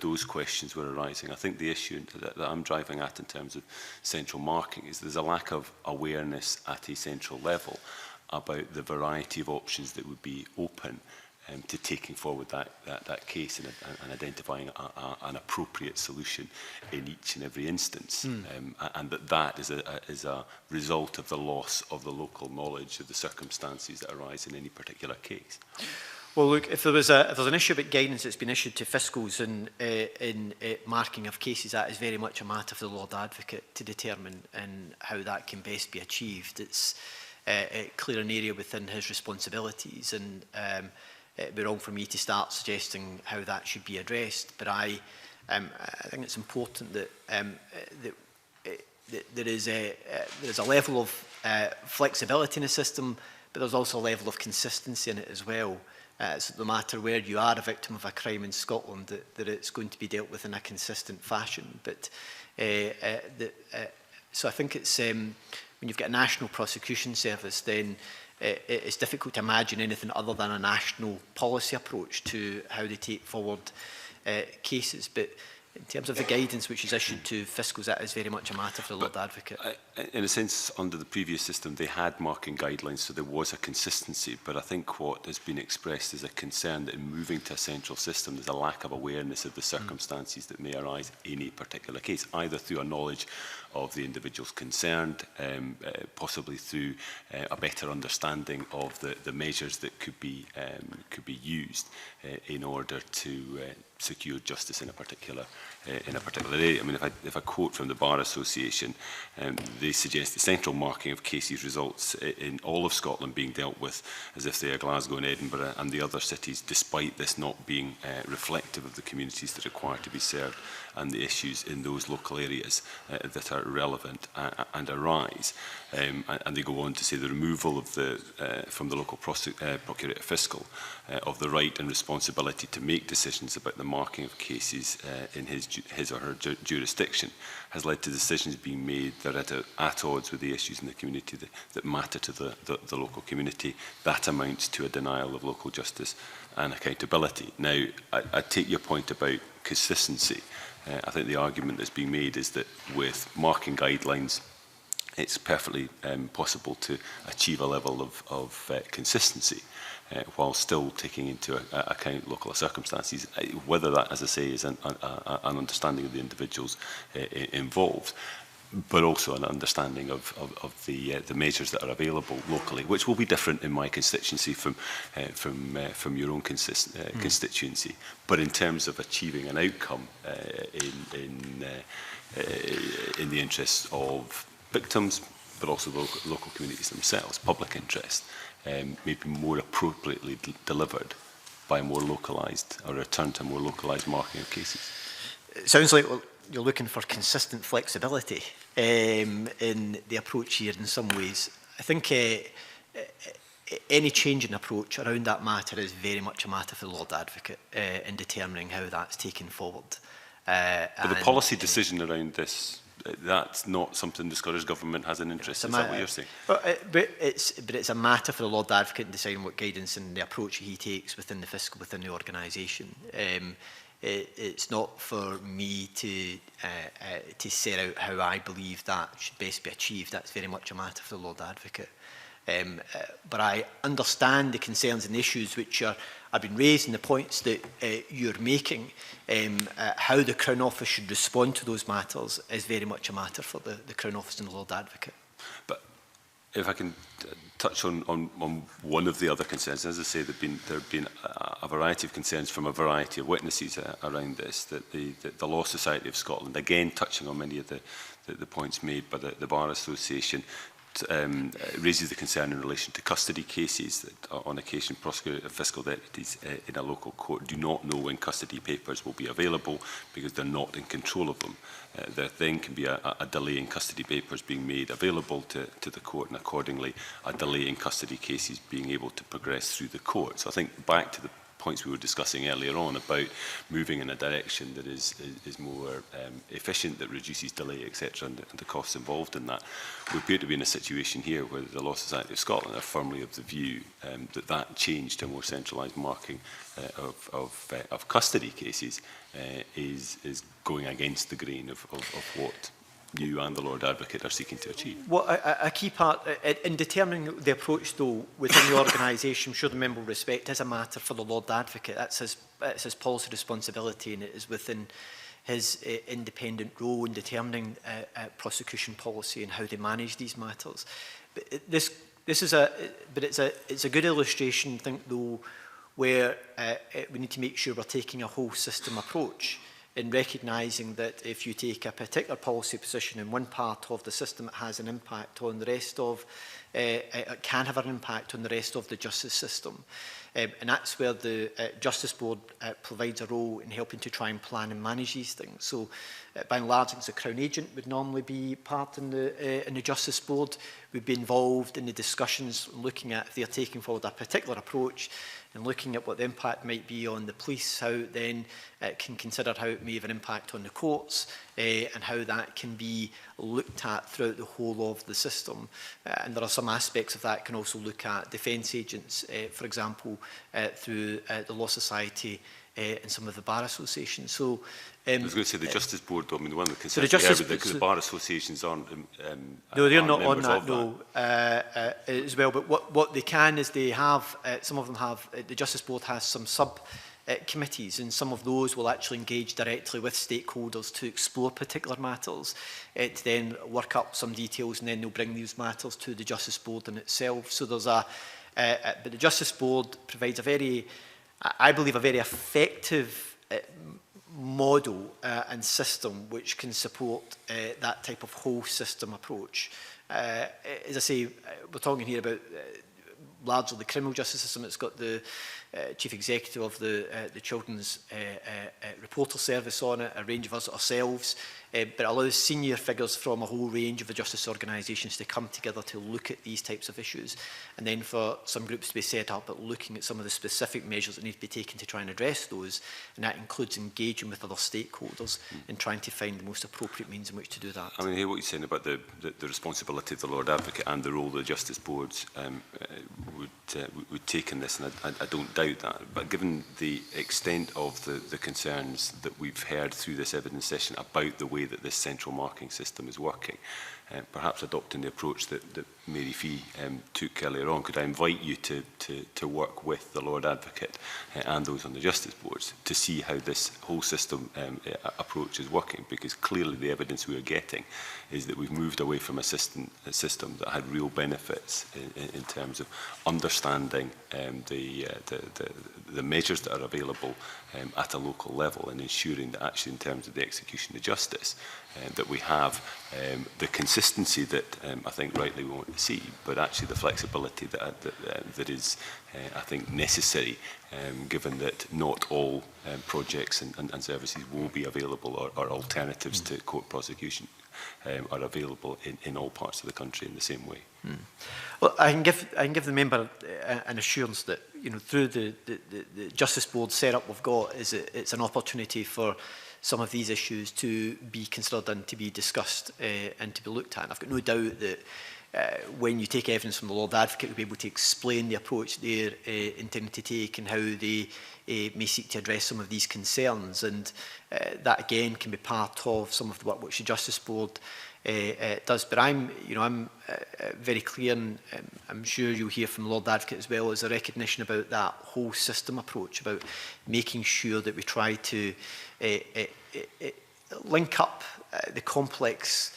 those questions were arising. I think the issue that I'm driving at in terms of central marking is there's a lack of awareness at a central level about the variety of options that would be open to taking forward that case and identifying an appropriate solution in each and every instance, and that is a result of the loss of the local knowledge of the circumstances that arise in any particular case. Well, look, if there's an issue about guidance that's been issued to fiscals in marking of cases, that is very much a matter for the Lord Advocate to determine and how that can best be achieved. It's clear an area within his responsibilities, and it'd be wrong for me to start suggesting how that should be addressed. But I think it's important that there is a level of flexibility in the system, but there's also a level of consistency in it as well. So no matter where you are a victim of a crime in Scotland, that it's going to be dealt with in a consistent fashion. But so I think it's when you've got a national prosecution service, then it's difficult to imagine anything other than a national policy approach to how they take forward cases. But In terms of the guidance which is issued to fiscals, that is very much a matter for the Lord Advocate. In a sense, under the previous system, they had marking guidelines, so there was a consistency. But I think what has been expressed is a concern that in moving to a central system, there's a lack of awareness of the circumstances that may arise in a particular case, either through a knowledge of the individuals concerned, possibly through a better understanding of the measures that could be used in order to secure justice in a particular area. I mean, if I quote from the Bar Association, they suggest the central marking of cases results in all of Scotland being dealt with as if they are Glasgow and Edinburgh and the other cities, despite this not being reflective of the communities that require to be served and the issues in those local areas that are relevant and arise. And they go on to say the removal of from the local Procurator Fiscal of the right and responsibility to make decisions about the marking of cases in his or her jurisdiction has led to decisions being made that are at odds with the issues in the community that matter to the local community. That amounts to a denial of local justice and accountability. Now, I take your point about consistency. I think the argument that's being made is that with marking guidelines, it's perfectly possible to achieve a level of consistency while still taking into account local circumstances, whether that, as I say, is an understanding of the individuals involved, but also an understanding of the measures that are available locally, which will be different in my constituency from your own constituency. But in terms of achieving an outcome in the interests of victims, but also the local communities themselves, public interest, may be more appropriately delivered by a more localised, or a return to a more localised marking of cases. It sounds like you're looking for consistent flexibility in the approach here in some ways. I think any change in approach around that matter is very much a matter for the Lord Advocate in determining how that's taken forward. But the policy decision around this, that's not something the Scottish Government has an interest in. Is that what you're saying? But it's a matter for the Lord Advocate in deciding what guidance and the approach he takes within the fiscal, within the organisation. It's not for me to set out how I believe that should best be achieved. That's very much a matter for the Lord Advocate. But I understand the concerns and issues which have been raised and the points that you're making. How the Crown Office should respond to those matters is very much a matter for the Crown Office and the Lord Advocate. But if I can touch on one of the other concerns, as I say, there have been a variety of concerns from a variety of witnesses around this, that the Law Society of Scotland, again touching on many of the points made by the Bar Association, raises the concern in relation to custody cases that on occasion prosecutor fiscal deputies in a local court do not know when custody papers will be available because they're not in control of them. There then can be a delay in custody papers being made available to the court, and accordingly a delay in custody cases being able to progress through the court. So I think back to the points we were discussing earlier on about moving in a direction that is more efficient, that reduces delay, etc., and the costs involved in that. We appear to be in a situation here where the Law Society of Scotland are firmly of the view that change to a more centralised marking of custody cases is going against the grain of what you and the Lord Advocate are seeking to achieve. Well, a key part in determining the approach, though, within the organisation, I'm sure the member will respect, is a matter for the Lord Advocate. That's his policy responsibility, and it is within his independent role in determining prosecution policy and how they manage these matters. But it's a good illustration, I think, though, where we need to make sure we're taking a whole system approach, in recognising that if you take a particular policy position in one part of the system, it has an impact on the rest of, it can have an impact on the rest of the justice system. And that's where the Justice Board provides a role in helping to try and plan and manage these things. So by and large, the Crown Agent would normally be part in the Justice Board, would be involved in the discussions, looking at if they're taking forward a particular approach, and looking at what the impact might be on the police, how then it can consider how it may have an impact on the courts, and how that can be looked at throughout the whole of the system. And there are some aspects of that can also look at defence agents, for example, through the Law Society and some of the bar associations. So, I was going to say the Justice Board, I mean, the one that so concerns the the bar associations aren't no, they're not on members that, no, as well. But what they can is they have, some of them have, the Justice Board has some committees, and some of those will actually engage directly with stakeholders to explore particular matters, to then work up some details, and then they'll bring these matters to the Justice Board in itself. So there's but the Justice Board provides a very, I believe, a very effective model and system which can support that type of whole system approach. As I say, we're talking here about largely the criminal justice system. It's got the Chief Executive of the Children's Reporter Service on it, a range of us ourselves, but it allows senior figures from a whole range of the justice organisations to come together to look at these types of issues, and then for some groups to be set up at looking at some of the specific measures that need to be taken to try and address those, and that includes engaging with other stakeholders and trying to find the most appropriate means in which to do that. I mean, hear what you're saying about the responsibility of the Lord Advocate and the role the Justice Boards would take in this, and I don't doubt that. But given the extent of the concerns that we've heard through this evidence session about the way that this central marking system is working, perhaps adopting the approach that Mary Fee took earlier on, could I invite you to work with the Lord Advocate and those on the Justice Boards to see how this whole system approach is working? Because clearly the evidence we are getting is that we've moved away from a system that had real benefits in terms of understanding the measures that are available at a local level, and ensuring that actually in terms of the execution of justice that we have the consistency that I think rightly we want to see, but actually the flexibility that is I think necessary, given that not all projects and services will be available, or alternatives to court prosecution are available in all parts of the country in the same way. Well, I can give the member an assurance that, you know, through the Justice Board setup we've got, is it's an opportunity for some of these issues to be considered and to be discussed and to be looked at. And I've got no doubt that when you take evidence from the Lord Advocate, you'll be able to explain the approach they're intending to take and how they may seek to address some of these concerns. And that again can be part of some of the work which the Justice Board does. But I'm very clear, and I'm sure you'll hear from the Lord Advocate as well, as a recognition about that whole system approach, about making sure that we try to link up the complex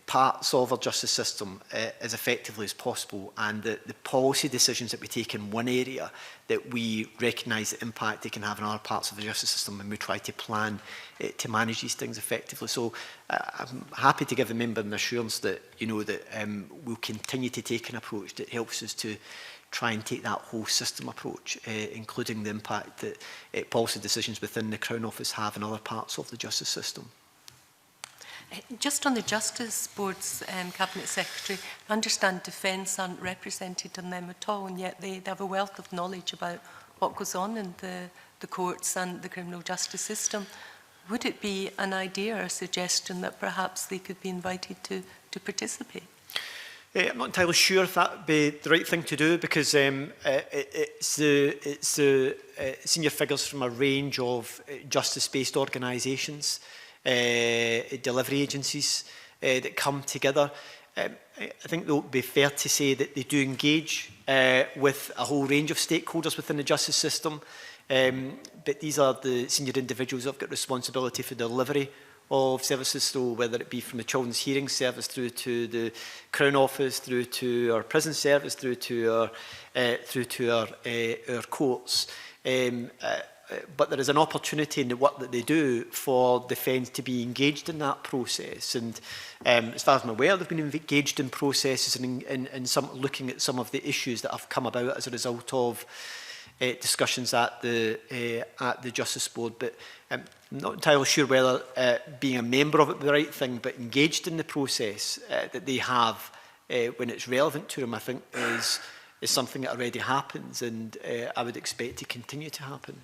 parts of our justice system as effectively as possible, and the policy decisions that we take in one area, that we recognise the impact they can have in other parts of the justice system, and we try to plan to manage these things effectively. So I'm happy to give the member an assurance that, you know, that we'll continue to take an approach that helps us to try and take that whole system approach, including the impact that policy decisions within the Crown Office have in other parts of the justice system. Just on the Justice Board's Cabinet Secretary, I understand Defence aren't represented in them at all, and yet they have a wealth of knowledge about what goes on in the courts and the criminal justice system. Would it be an idea or a suggestion that perhaps they could be invited to participate? I'm not entirely sure if that would be the right thing to do, because it's the senior figures from a range of justice-based organisations, delivery agencies that come together. I think it would be fair to say that they do engage with a whole range of stakeholders within the justice system, but these are the senior individuals who have got responsibility for delivery of services, so whether it be from the Children's Hearing Service through to the Crown Office, through to our prison service, through to our courts. But there is an opportunity in the work that they do for Defence to be engaged in that process. And as far as I'm aware, they've been engaged in processes and in some looking at some of the issues that have come about as a result of discussions at the Justice Board. But I'm not entirely sure whether being a member of it be the right thing, but engaged in the process that they have when it's relevant to them, I think is something that already happens, and I would expect to continue to happen.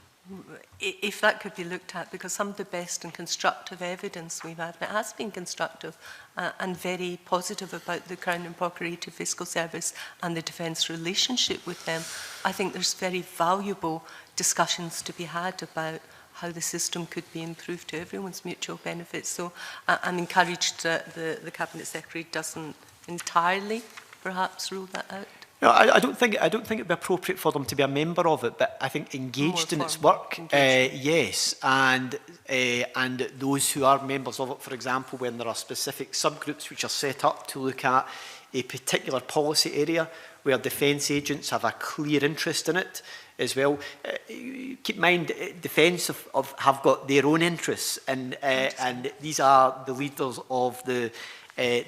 if that could be looked at, because some of the best and constructive evidence we've had, and it has been constructive and very positive about the Crown and Procurator Fiscal Service and the Defence relationship with them, I think there's very valuable discussions to be had about how the system could be improved to everyone's mutual benefit. So I'm encouraged that the Cabinet Secretary doesn't entirely perhaps rule that out. No, I don't think it'd be appropriate for them to be a member of it, but I think engaged in its work, yes, and those who are members of it, for example, when there are specific subgroups which are set up to look at a particular policy area where defence agents have a clear interest in it as well. Keep in mind, defence have got their own interests, and these are the leaders of the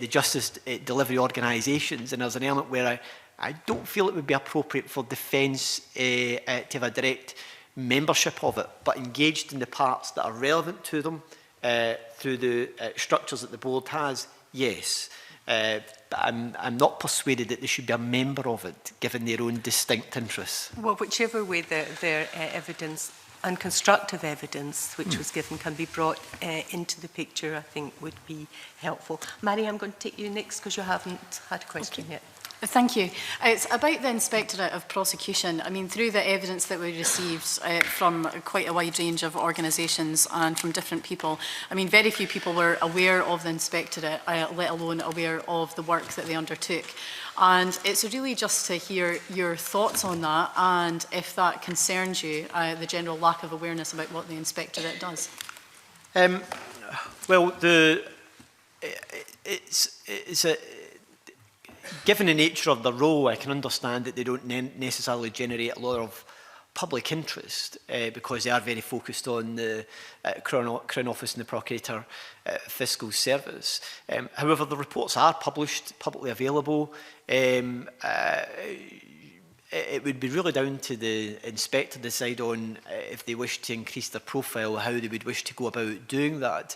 justice delivery organisations, and there's an element where I don't feel it would be appropriate for defence to have a direct membership of it, but engaged in the parts that are relevant to them through the structures that the board has, yes. But I'm not persuaded that they should be a member of it, given their own distinct interests. Well, whichever way their evidence and constructive evidence which was given can be brought into the picture, I think would be helpful. Mary, I'm going to take you next because you haven't had a question yet. Thank you. It's about the Inspectorate of Prosecution. I mean, through the evidence that we received from quite a wide range of organisations and from different people, I mean, very few people were aware of the Inspectorate, let alone aware of the work that they undertook. And it's really just to hear your thoughts on that, and if that concerns you, the general lack of awareness about what the Inspectorate does. Well, given the nature of the role, I can understand that they don't necessarily generate a lot of public interest because they are very focused on the Crown Office and the Procurator Fiscal Service. However, the reports are published, publicly available. It would be really down to the inspector to decide on if they wish to increase their profile, how they would wish to go about doing that.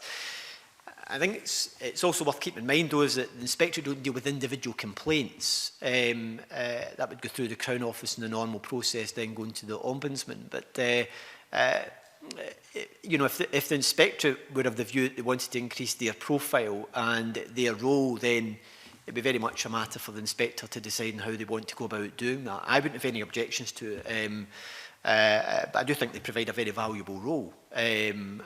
I think it's also worth keeping in mind, though, is that the inspector don't deal with individual complaints. That would go through the Crown Office in the normal process, then going to the Ombudsman. But you know, if the inspector would have the view that they wanted to increase their profile and their role, then it'd be very much a matter for the inspector to decide on how they want to go about doing that. I wouldn't have any objections to it. But I do think they provide a very valuable role, and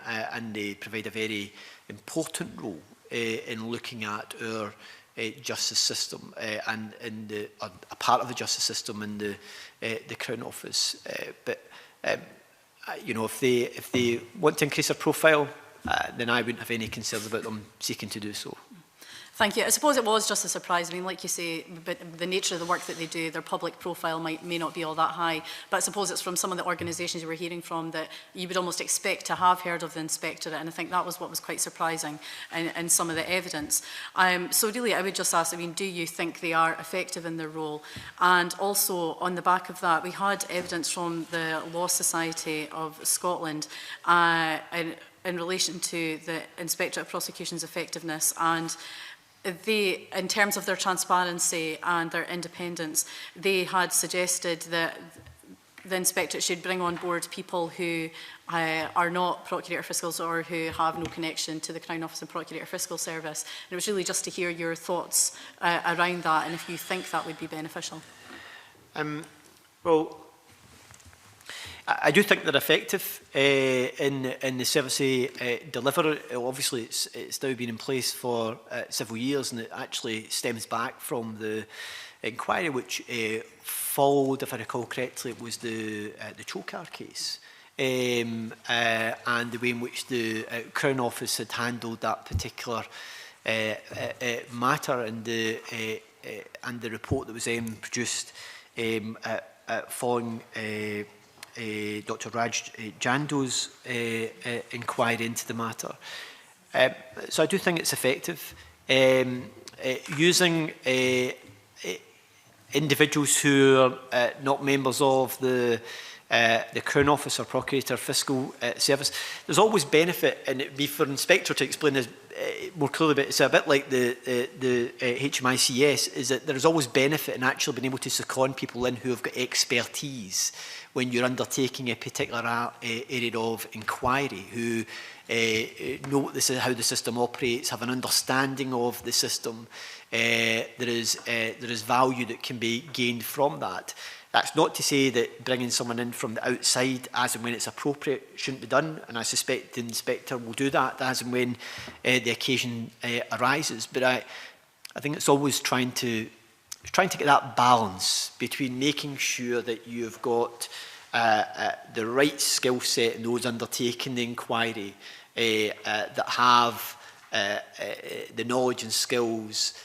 they provide a very important role in looking at our justice system and in a part of the justice system in the Crown Office. But you know, if they want to increase their profile, then I wouldn't have any concerns about them seeking to do so. Thank you. I suppose it was just a surprise. I mean, like you say, but the nature of the work that they do, their public profile may not be all that high. But I suppose it's from some of the organisations you were hearing from that you would almost expect to have heard of the Inspectorate, and I think that was what was quite surprising in some of the evidence. So really, I would just ask, I mean, do you think they are effective in their role? And also, on the back of that, we had evidence from the Law Society of Scotland in relation to the Inspectorate of Prosecution's effectiveness, and they, in terms of their transparency and their independence, they had suggested that the Inspectorate should bring on board people who are not Procurator Fiscals or who have no connection to the Crown Office and Procurator Fiscal Service. And it was really just to hear your thoughts around that and if you think that would be beneficial. Well, I do think they're effective in the service they deliver. Obviously, it's now been in place for several years, and it actually stems back from the inquiry which followed, if I recall correctly, it was the Chokar case, and the way in which the Crown Office had handled that particular matter, and the report that was then produced following Dr. Raj Jando's inquiry into the matter. So I do think it's effective. Using individuals who are not members of the the Crown Office or Procurator Fiscal Service, there's always benefit, and it would be for an inspector to explain this more clearly, but it's a bit like the HMICS, is that there's always benefit in actually being able to second people in who have got expertise when you're undertaking a particular area of inquiry, who know this is how the system operates, have an understanding of the system. There is value that can be gained from that. That's not to say that bringing someone in from the outside as and when it's appropriate shouldn't be done, and I suspect the inspector will do that as and when the occasion arises. But I think it's always trying to get that balance between making sure that you've got the right skill set in those undertaking the inquiry, that have the knowledge and skills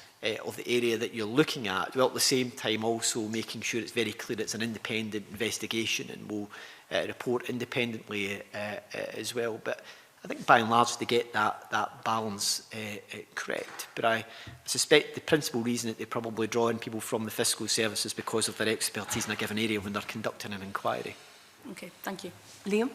of the area that you're looking at, while at the same time also making sure it's very clear it's an independent investigation and will report independently as well. But I think by and large they get that balance correct. But I suspect the principal reason that they probably draw in people from the fiscal service is because of their expertise in a given area when they're conducting an inquiry. Okay, thank you. Liam?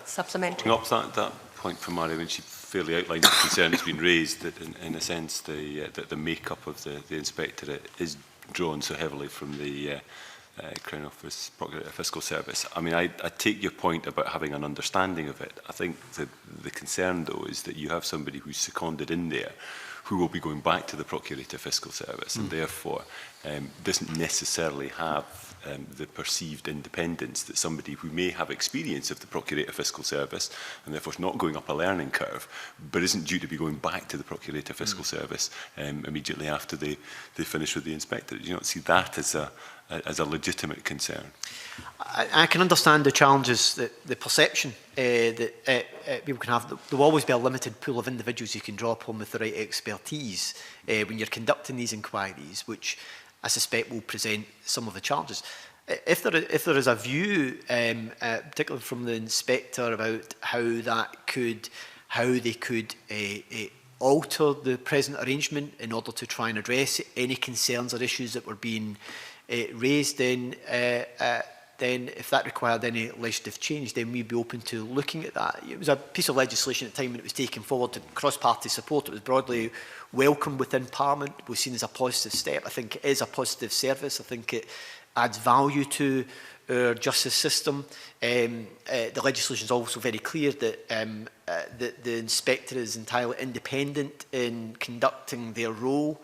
Supplementary. Up that point from Mary, when she fairly outlined the concern that's been raised, that in a sense the makeup of the inspectorate is drawn so heavily from the Crown Office Procurator Fiscal Service. I mean, I take your point about having an understanding of it. I think the concern, though, is that you have somebody who's seconded in there who will be going back to the Procurator Fiscal Service and therefore doesn't necessarily have the perceived independence that somebody who may have experience of the Procurator Fiscal Service and therefore is not going up a learning curve, but isn't due to be going back to the Procurator Fiscal Service immediately after they finish with the inspector. Do you not see that as a legitimate concern? I can understand the challenges, the perception that people can have. There will always be a limited pool of individuals you can draw upon with the right expertise when you're conducting these inquiries, which I suspect will present some of the challenges. If there is a view, particularly from the inspector, about how they could alter the present arrangement in order to try and address any concerns or issues that were being raised, then if that required any legislative change, then we'd be open to looking at that. It was a piece of legislation at the time when it was taken forward to cross-party support. It was broadly welcomed within Parliament. It was seen as a positive step. I think it is a positive service. I think it adds value to our justice system. The legislation is also very clear that the inspector is entirely independent in conducting their role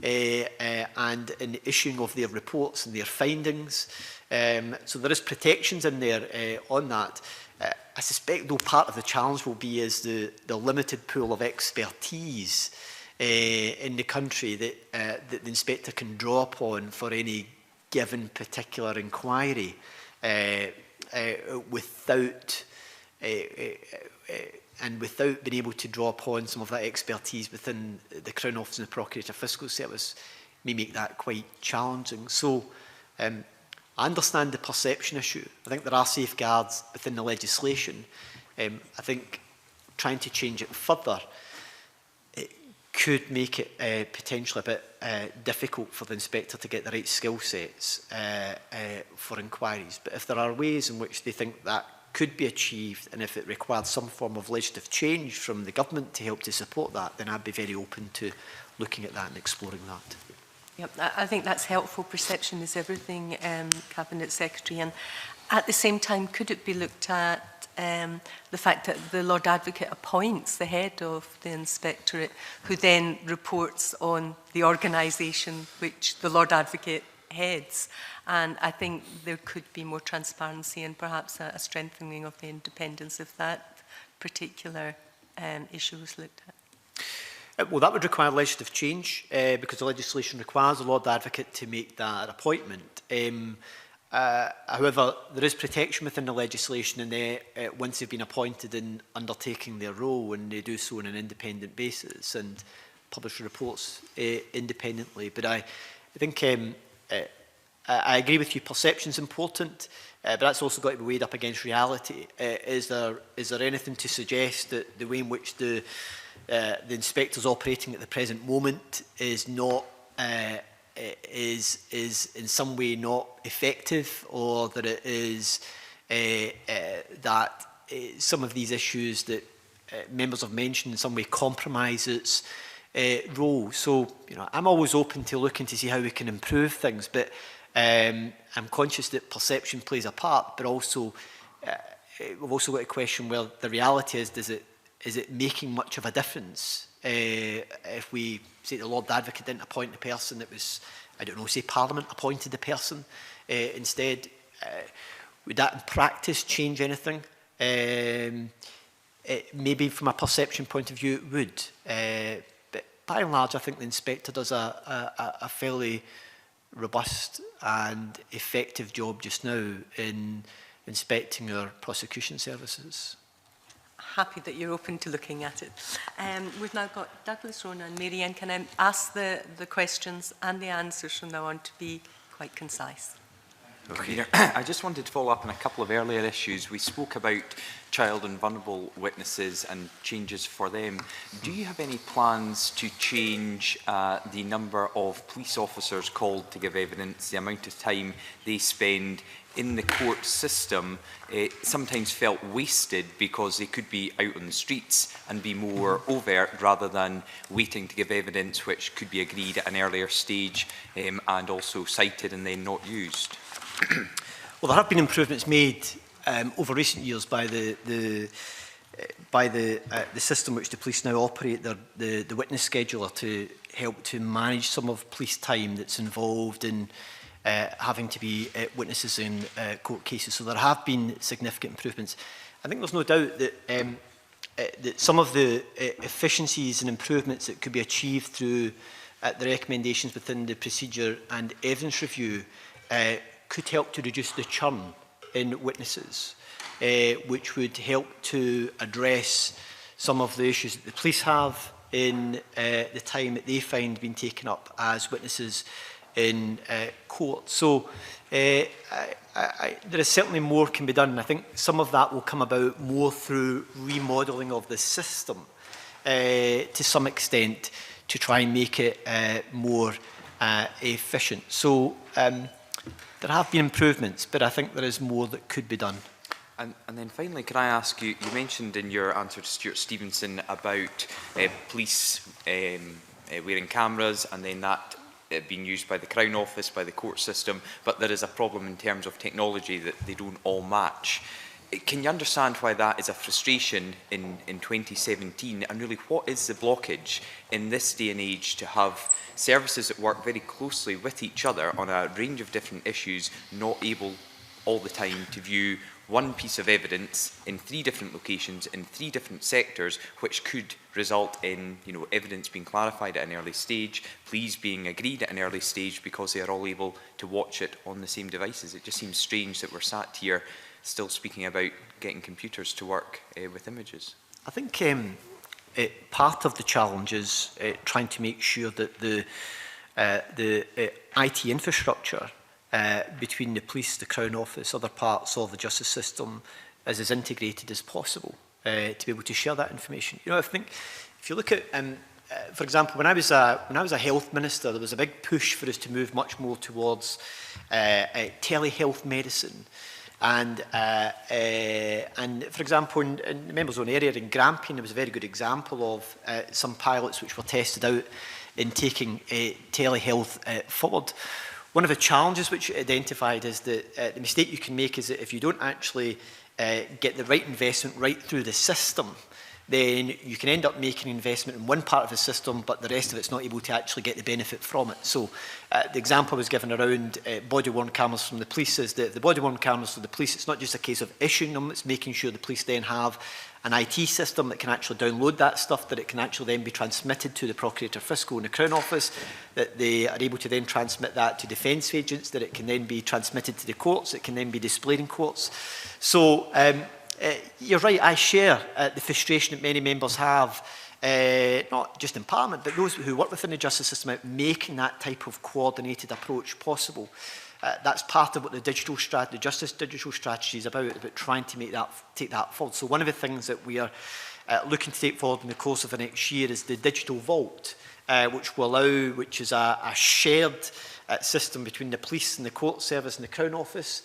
and in the issuing of their reports and their findings. So there is protections in there on that. I suspect, though, part of the challenge will be is the limited pool of expertise in the country that the inspector can draw upon for any given particular inquiry without being able to draw upon some of that expertise within the Crown Office and the Procurator Fiscal Service may make that quite challenging. So I understand the perception issue. I think there are safeguards within the legislation. I think trying to change it further could make it potentially a bit difficult for the inspector to get the right skill sets for inquiries. But if there are ways in which they think that could be achieved, and if it required some form of legislative change from the government to help to support that, then I'd be very open to looking at that and exploring that. Yep, I think that's helpful. Perception is everything, Cabinet Secretary. And at the same time, could it be looked at the fact that the Lord Advocate appoints the head of the Inspectorate, who then reports on the organisation which the Lord Advocate heads? And I think there could be more transparency and perhaps a strengthening of the independence if that particular issue was looked at. Well, that would require legislative change because the legislation requires the Lord Advocate to make that appointment. However, there is protection within the legislation and once they've been appointed in undertaking their role, and they do so on an independent basis and publish reports independently. But I think I agree with you, perception is important, but that's also got to be weighed up against reality. Is there anything to suggest that the way in which the inspectors operating at the present moment is not is in some way not effective, or that it is that some of these issues that members have mentioned in some way compromise its role. So, I'm always open to looking to see how we can improve things, but I'm conscious that perception plays a part, but also we've also got a question where the reality is it making much of a difference if we say the Lord Advocate didn't appoint the person, it was, I don't know, say Parliament appointed the person instead. Would that in practice change anything? Maybe from a perception point of view it would, but by and large I think the inspector does a fairly robust and effective job just now in inspecting our prosecution services. Happy that you're open to looking at it. We've now got Douglas, Rona and Mary Ann. Can I ask the questions and the answers from now on to be quite concise? Okay. I just wanted to follow up on a couple of earlier issues. We spoke about child and vulnerable witnesses and changes for them. Do you have any plans to change the number of police officers called to give evidence, the amount of time they spend in the court system, sometimes felt wasted because they could be out on the streets and be more overt rather than waiting to give evidence which could be agreed at an earlier stage and also cited and then not used? Well, there have been improvements made over recent years by the system which the police now operate, the witness scheduler, to help to manage some of police time that's involved in having to be witnesses in court cases. So there have been significant improvements. I think there's no doubt that that some of the efficiencies and improvements that could be achieved through the recommendations within the procedure and evidence review could help to reduce the churn in witnesses, which would help to address some of the issues that the police have in the time that they find being taken up as witnesses in court. So there is certainly more can be done. I think some of that will come about more through remodelling of the system to some extent to try and make it more efficient. So there have been improvements, but I think there is more that could be done. And then finally, can I ask you, you mentioned in your answer to Stuart Stevenson about police wearing cameras and then that being used by the Crown Office, by the court system, but there is a problem in terms of technology that they don't all match. Can you understand why that is a frustration in 2017? And really, what is the blockage in this day and age to have services that work very closely with each other on a range of different issues, not able all the time to view one piece of evidence in 3 different locations, in 3 different sectors, which could result in evidence being clarified at an early stage, pleas being agreed at an early stage because they are all able to watch it on the same devices? It just seems strange that we're sat here still speaking about getting computers to work with images. I think part of the challenge is trying to make sure that the IT infrastructure between the police, the Crown Office, other parts of the justice system is as integrated as possible to be able to share that information. I think if you look at, for example, when I was a health minister, there was a big push for us to move much more towards telehealth medicine. And for example, in the Member Zone area in Grampian, there was a very good example of some pilots which were tested out in taking telehealth forward. One of the challenges which it identified is that the mistake you can make is that if you don't actually get the right investment right through the system, then you can end up making investment in one part of the system, but the rest of it's not able to actually get the benefit from it. So the example was given around body-worn cameras from the police is that the body-worn cameras from the police, it's not just a case of issuing them, it's making sure the police then have an IT system that can actually download that stuff, that it can actually then be transmitted to the Procurator Fiscal in the Crown Office, that they are able to then transmit that to defence agents, that it can then be transmitted to the courts, it can then be displayed in courts. So you're right, I share the frustration that many members have, not just in Parliament, but those who work within the justice system, about making that type of coordinated approach possible. That's part of what the Justice Digital Strategy is about trying to take that forward. So one of the things that we are looking to take forward in the course of the next year is the Digital Vault, which will allow, which is a shared system between the police and the court service and the Crown Office,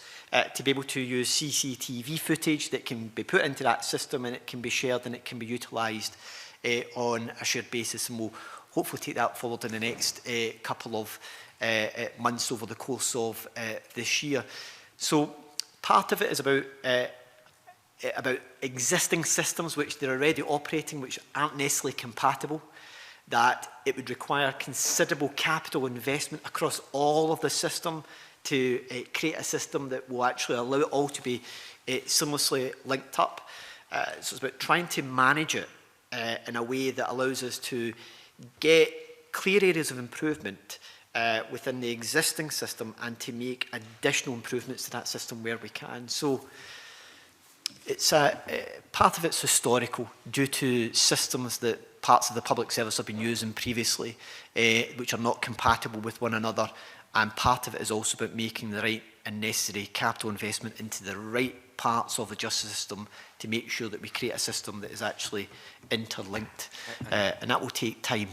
to be able to use CCTV footage that can be put into that system, and it can be shared and it can be utilised on a shared basis. And we'll hopefully take that forward in the next couple of months over the course of this year. So part of it is about existing systems which they're already operating, which aren't necessarily compatible, that it would require considerable capital investment across all of the system to create a system that will actually allow it all to be seamlessly linked up. So it's about trying to manage it in a way that allows us to get clear areas of improvement within the existing system and to make additional improvements to that system where we can. So it's part of it's historical due to systems that parts of the public service have been using previously, which are not compatible with one another. And part of it is also about making the right and necessary capital investment into the right parts of the justice system to make sure that we create a system that is actually interlinked. And that will take time.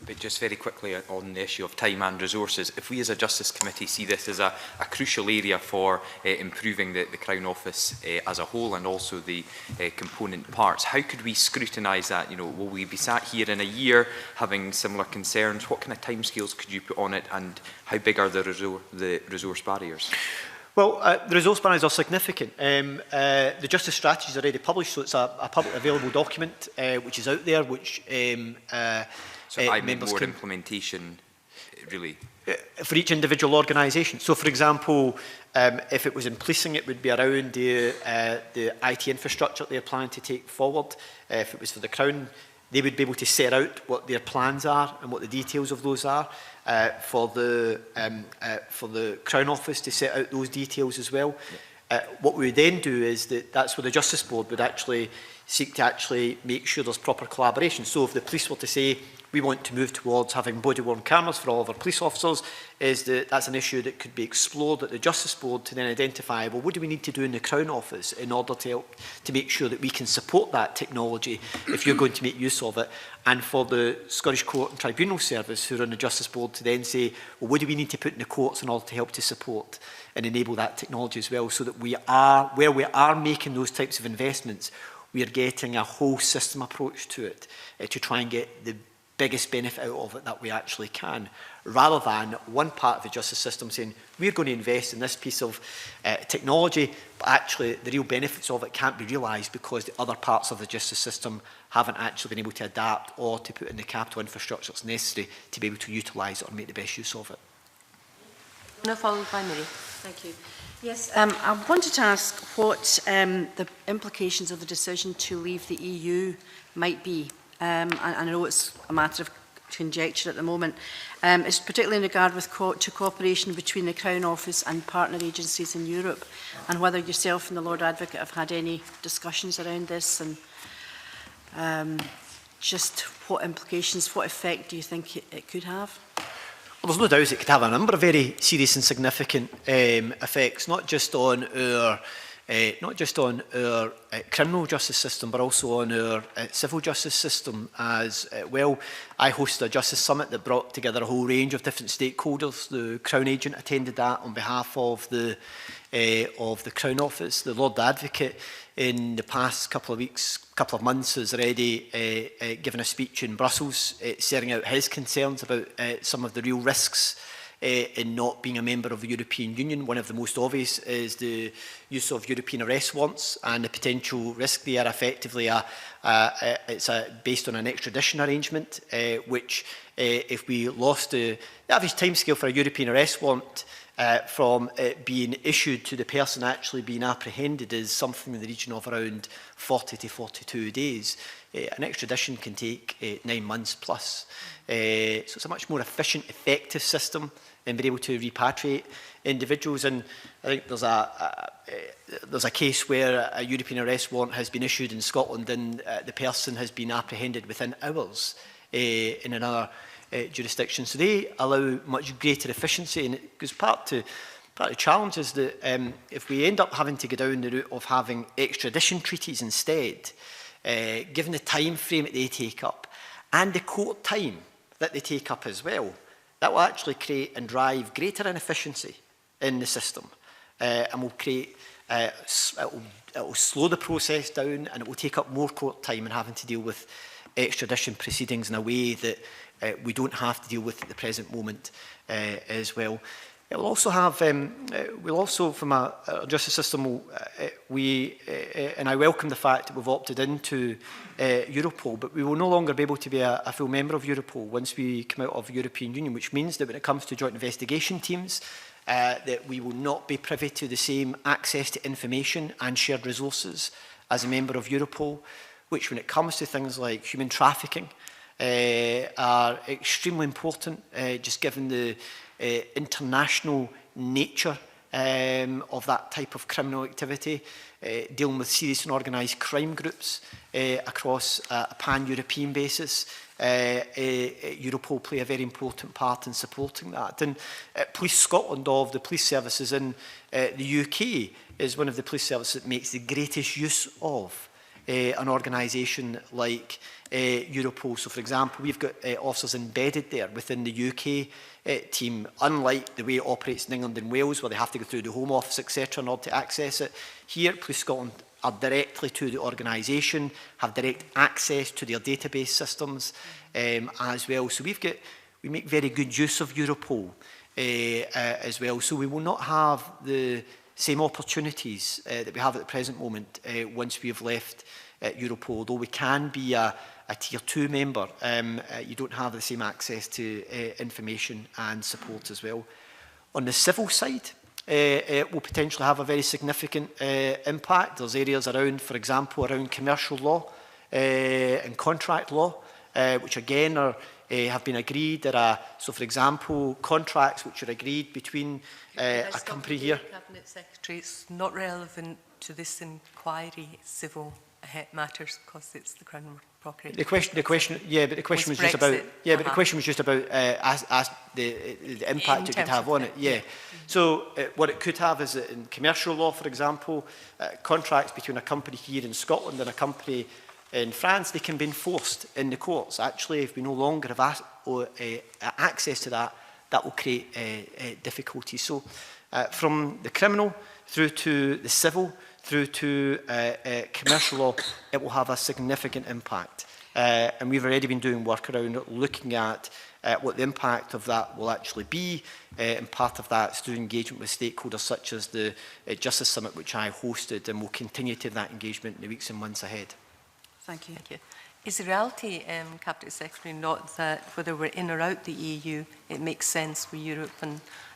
But just very quickly on the issue of time and resources, if we as a Justice Committee see this as a crucial area for improving the Crown Office as a whole and also the component parts, how could we scrutinise that? You know, will we be sat here in a year having similar concerns? What kind of timescales could you put on it, and how big are the resource barriers? Well, the resource barriers are significant. The Justice Strategy is already published, so it's a publicly available document which is out there, which so I mean more implementation, really? For each individual organisation. So, for example, if it was in policing, it would be around the IT infrastructure they're planning to take forward. If it was for the Crown, they would be able to set out what their plans are and what the details of those are. For the Crown Office to set out those details as well. What we would then do is that's where the Justice Board would actually seek to actually make sure there's proper collaboration. So if the police were to say, we want to move towards having body-worn cameras for all of our police officers, that's an issue that could be explored at the Justice Board to then identify, well, what do we need to do in the Crown Office in order to help to make sure that we can support that technology if you're going to make use of it? And for the Scottish Court and Tribunal Service, who are on the Justice Board, to then say, well, what do we need to put in the courts in order to help to support and enable that technology as well, so that where we are making those types of investments, we are getting a whole system approach to it to try and get the biggest benefit out of it that we actually can, rather than one part of the justice system saying, we're going to invest in this piece of technology, but actually the real benefits of it can't be realised because the other parts of the justice system haven't actually been able to adapt or to put in the capital infrastructure that's necessary to be able to utilise it or make the best use of it. No, followed by Mary. Thank you. Yes, I wanted to ask what the implications of the decision to leave the EU might be. I know it's a matter of conjecture at the moment. It's particularly in regard to cooperation between the Crown Office and partner agencies in Europe, and whether yourself and the Lord Advocate have had any discussions around this, and just what implications, what effect do you think it could have? Well, there's no doubt it could have a number of very serious and significant effects, not just on our criminal justice system, but also on our civil justice system as well. I hosted a Justice Summit that brought together a whole range of different stakeholders. The Crown Agent attended that on behalf of the Crown Office. The Lord Advocate in the past couple of months has already given a speech in Brussels setting out his concerns about some of the real risks in not being a member of the European Union. One of the most obvious is the use of European arrest warrants and the potential risk there. Effectively, it's based on an extradition arrangement, which if we lost the average timescale for a European arrest warrant from it being issued to the person actually being apprehended is something in the region of around 40 to 42 days. An extradition can take 9 months plus. So it's a much more efficient, effective system in being able to repatriate individuals. And I think there's a case where a European arrest warrant has been issued in Scotland and the person has been apprehended within hours in another jurisdiction. So they allow much greater efficiency, and it goes part of the challenge is that if we end up having to go down the route of having extradition treaties instead, given the time frame that they take up and the court time that they take up as well, that will actually create and drive greater inefficiency in the system, and will create, it will slow the process down, and it will take up more court time and having to deal with extradition proceedings in a way that we don't have to deal with at the present moment as well. It will also have, we'll also, from a justice system, and I welcome the fact that we've opted into Europol, but we will no longer be able to be a full member of Europol once we come out of the European Union, which means that when it comes to joint investigation teams, that we will not be privy to the same access to information and shared resources as a member of Europol, which when it comes to things like human trafficking are extremely important, just given the international nature of that type of criminal activity, dealing with serious and organised crime groups across a pan-European basis. Europol play a very important part in supporting that. And Police Scotland, of the police services in the UK, is one of the police services that makes the greatest use of an organisation like Europol. So, for example, we've got officers embedded there within the UK team, unlike the way it operates in England and Wales, where they have to go through the Home Office, etc., in order to access it. Here, Police Scotland are directly to the organisation, have direct access to their database systems as well. So we make very good use of Europol as well. So we will not have the same opportunities that we have at the present moment once we have left Europol. Although we can be a Tier 2 member, you don't have the same access to information and support as well. On the civil side, it will potentially have a very significant impact. There's areas around, for example, around commercial law and contract law, which again are have been agreed. So, for example, contracts which are agreed between a company here. Cabinet Secretary, it's not relevant to this inquiry, civil matters, because it's the Crown Procurator. The question was just about, but the question was just about the impact it could have on it. Yeah. So what it could have is that in commercial law, for example, contracts between a company here in Scotland and a company in France, they can be enforced in the courts. Actually, if we no longer have access to that, that will create difficulties. So from the criminal through to the civil, through to commercial law, it will have a significant impact. And we've already been doing work around looking at what the impact of that will actually be. And part of that is through engagement with stakeholders such as the Justice Summit, which I hosted, and will continue to have that engagement in the weeks and months ahead. Thank you. Thank you. Is the reality, Cabinet Secretary, not that whether we're in or out the EU, it makes sense for Europe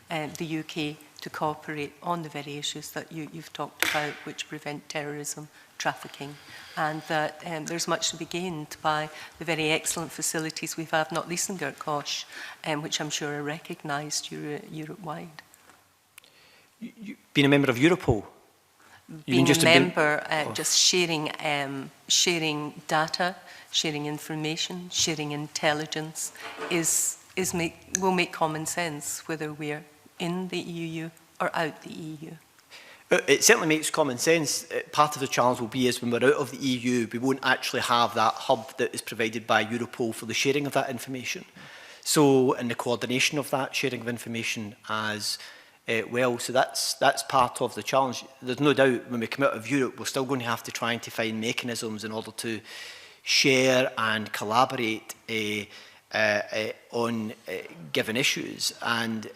and the UK to cooperate on the very issues that you've talked about, which prevent terrorism, trafficking, and that there's much to be gained by the very excellent facilities we have, not least in Gartcosh, which I'm sure are recognised Europe-wide? Being a member of Europol? Being a member, just sharing data, sharing information, sharing intelligence will make common sense whether we're in the EU or out the EU. It certainly makes common sense. Part of the challenge will be is when we're out of the EU, we won't actually have that hub that is provided by Europol for the sharing of that information. So, and the coordination of that sharing of information as well. So that's part of the challenge. There's no doubt when we come out of Europe, we're still going to have to try to find mechanisms in order to share and collaborate on given issues and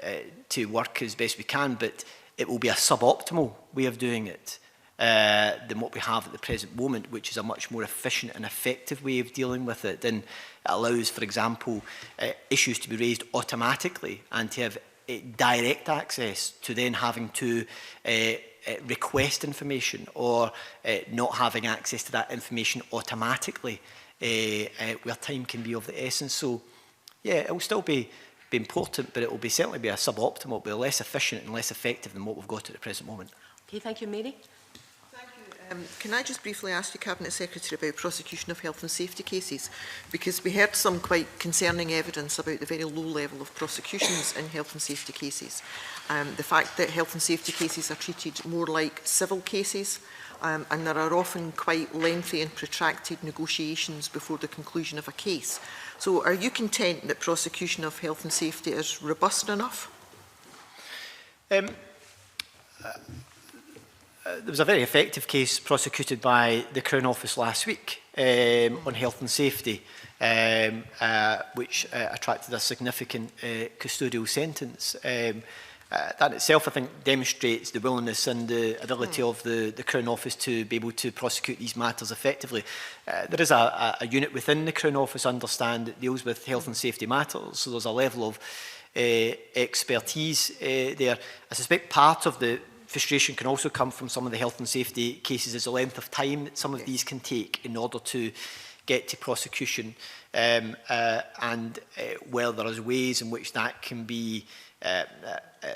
to work as best we can, but it will be a suboptimal way of doing it than what we have at the present moment, which is a much more efficient and effective way of dealing with it. And it allows, for example, issues to be raised automatically and to have direct access to then having to request information or not having access to that information automatically where time can be of the essence. So, yeah, it will still be important, but it will certainly be a suboptimal, it will be less efficient and less effective than what we've got at the present moment. Okay, thank you, Mary. Thank you. Can I just briefly ask you, Cabinet Secretary, about prosecution of health and safety cases? Because we heard some quite concerning evidence about the very low level of prosecutions in health and safety cases. The fact that health and safety cases are treated more like civil cases, and there are often quite lengthy and protracted negotiations before the conclusion of a case. So are you content that prosecution of health and safety is robust enough? There was a very effective case prosecuted by the Crown Office last week on health and safety, which attracted a significant custodial sentence. That itself, I think, demonstrates the willingness and the ability of the Crown Office to be able to prosecute these matters effectively. There is a unit within the Crown Office, I understand, that deals with health and safety matters, so there's a level of expertise there. I suspect part of the frustration can also come from some of the health and safety cases is the length of time that some of these can take in order to get to prosecution, and where there is ways in which that can be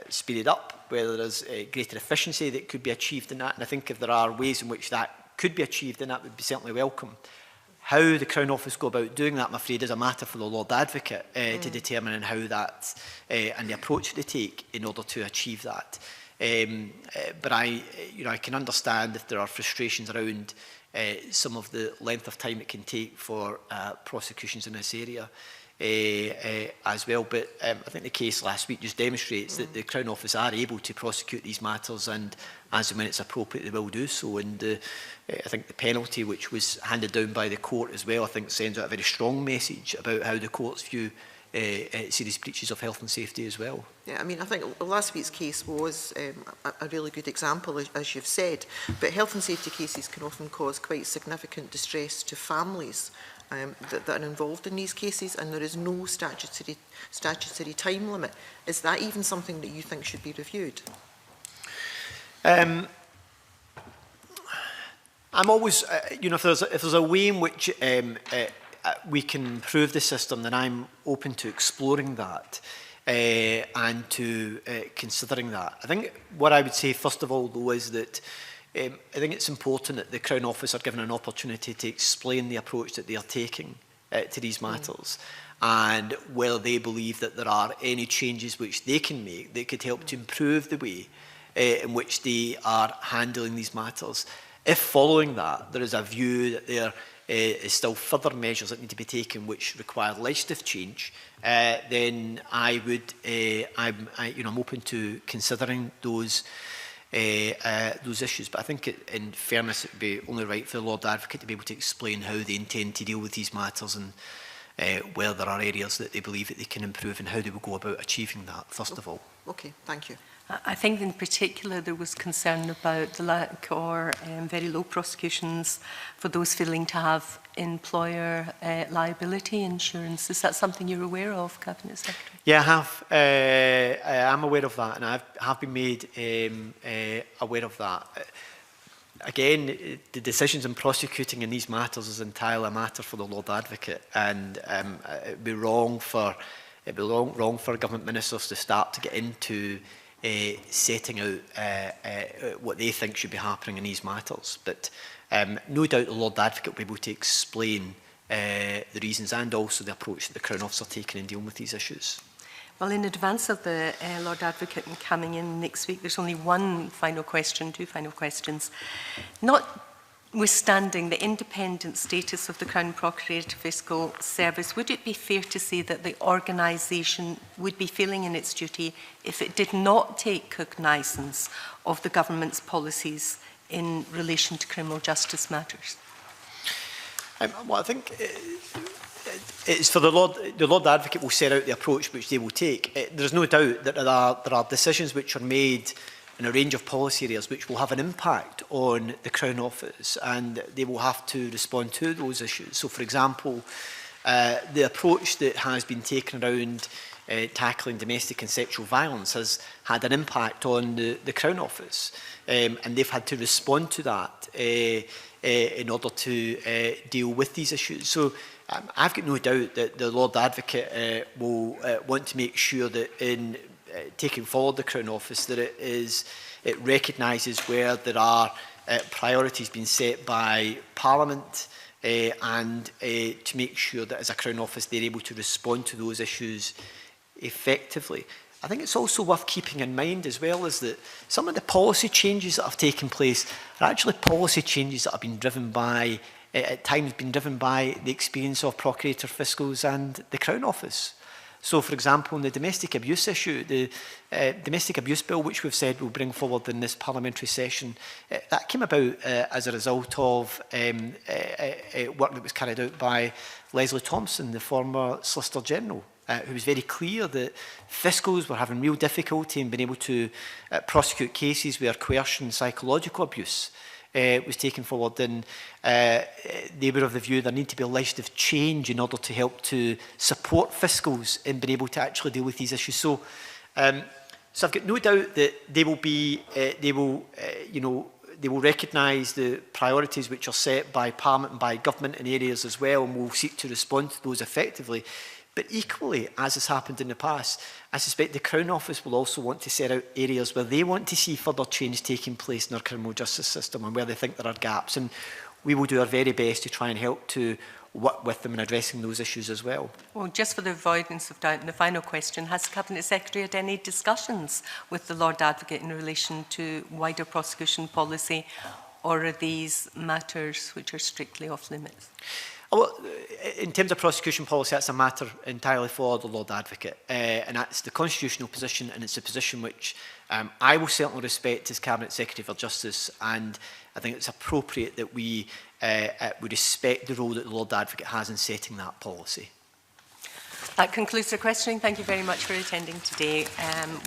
speeded up, whether there's greater efficiency that could be achieved in that, and I think if there are ways in which that could be achieved, then that would be certainly welcome. How the Crown Office go about doing that, I'm afraid, is a matter for the Lord Advocate to determine, and how that and the approach they take in order to achieve that. But I can understand if there are frustrations around some of the length of time it can take for prosecutions in this area as well. But I think the case last week just demonstrates that the Crown Office are able to prosecute these matters, and as and when it's appropriate, they will do so. And I think the penalty which was handed down by the court as well, I think sends out a very strong message about how the courts view serious breaches of health and safety as well. Yeah, I mean, I think last week's case was a really good example, as you've said, but health and safety cases can often cause quite significant distress to families that are involved in these cases, and there is no statutory time limit. Is that even something that you think should be reviewed? I'm always, if there's a way in which we can improve the system, then I'm open to exploring that and to considering that. I think what I would say first of all, though, is that I think it's important that the Crown Office are given an opportunity to explain the approach that they are taking to these matters, and whether they believe that there are any changes which they can make that could help to improve the way in which they are handling these matters. If following that, there is a view that there is still further measures that need to be taken which require legislative change, then I would, I'm open to considering those issues. But I think, in fairness, it would be only right for the Lord Advocate to be able to explain how they intend to deal with these matters, and where there are areas that they believe that they can improve, and how they will go about achieving that, first of all. Okay, thank you. I think in particular there was concern about the lack or very low prosecutions for those failing to have employer liability insurance. Is that something you're aware of, Cabinet Secretary? Yeah, I have. I am aware of that, and I have been made aware of that. Again, the decisions in prosecuting in these matters is entirely a matter for the Lord Advocate, and it would be wrong for government ministers to start to get into setting out what they think should be happening in these matters. But no doubt the Lord Advocate will be able to explain the reasons and also the approach that the Crown Office are taking in dealing with these issues. Well, in advance of the Lord Advocate coming in next week, there's only two final questions. Notwithstanding the independent status of the Crown Procurator Fiscal Service, would it be fair to say that the organisation would be failing in its duty if it did not take cognizance of the government's policies in relation to criminal justice matters? Well, I think it's for the Lord Advocate will set out the approach which they will take. There's no doubt that there are decisions which are made in a range of policy areas which will have an impact on the Crown Office, and they will have to respond to those issues. So, for example, the approach that has been taken around tackling domestic and sexual violence has had an impact on the Crown Office, and they've had to respond to that in order to deal with these issues. So I've got no doubt that the Lord Advocate will want to make sure that in taking forward the Crown Office, that it recognises where there are priorities being set by Parliament, and to make sure that as a Crown Office they're able to respond to those issues effectively. I think it's also worth keeping in mind as well is that some of the policy changes that have taken place are actually policy changes that have been driven by, at times been driven by the experience of Procurator Fiscals and the Crown Office. So, for example, in the domestic abuse issue, the domestic abuse bill, which we've said we'll bring forward in this parliamentary session, that came about as a result of work that was carried out by Leslie Thompson, the former Solicitor General, who was very clear that fiscals were having real difficulty in being able to prosecute cases where coercion and psychological abuse was taken forward, and they were of the view there need to be a legislative change in order to help to support fiscals in being able to actually deal with these issues. So, so I've got no doubt that they will be, they will recognise the priorities which are set by Parliament and by Government in areas as well, and will seek to respond to those effectively. But equally, as has happened in the past, I suspect the Crown Office will also want to set out areas where they want to see further change taking place in our criminal justice system and where they think there are gaps. And we will do our very best to try and help to work with them in addressing those issues as well. Well, just for the avoidance of doubt, and the final question, has the Cabinet Secretary had any discussions with the Lord Advocate in relation to wider prosecution policy, or are these matters which are strictly off limits? Well, in terms of prosecution policy, that's a matter entirely for the Lord Advocate, and that's the constitutional position, and it's a position which I will certainly respect as Cabinet Secretary for Justice, and I think it's appropriate that we respect the role that the Lord Advocate has in setting that policy. That concludes the questioning. Thank you very much for attending today.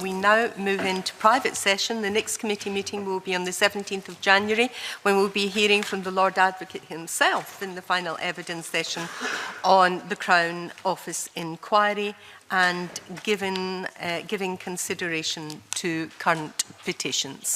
We now move into private session. The next committee meeting will be on the 17th of January, when we'll be hearing from the Lord Advocate himself in the final evidence session on the Crown Office inquiry and giving consideration to current petitions.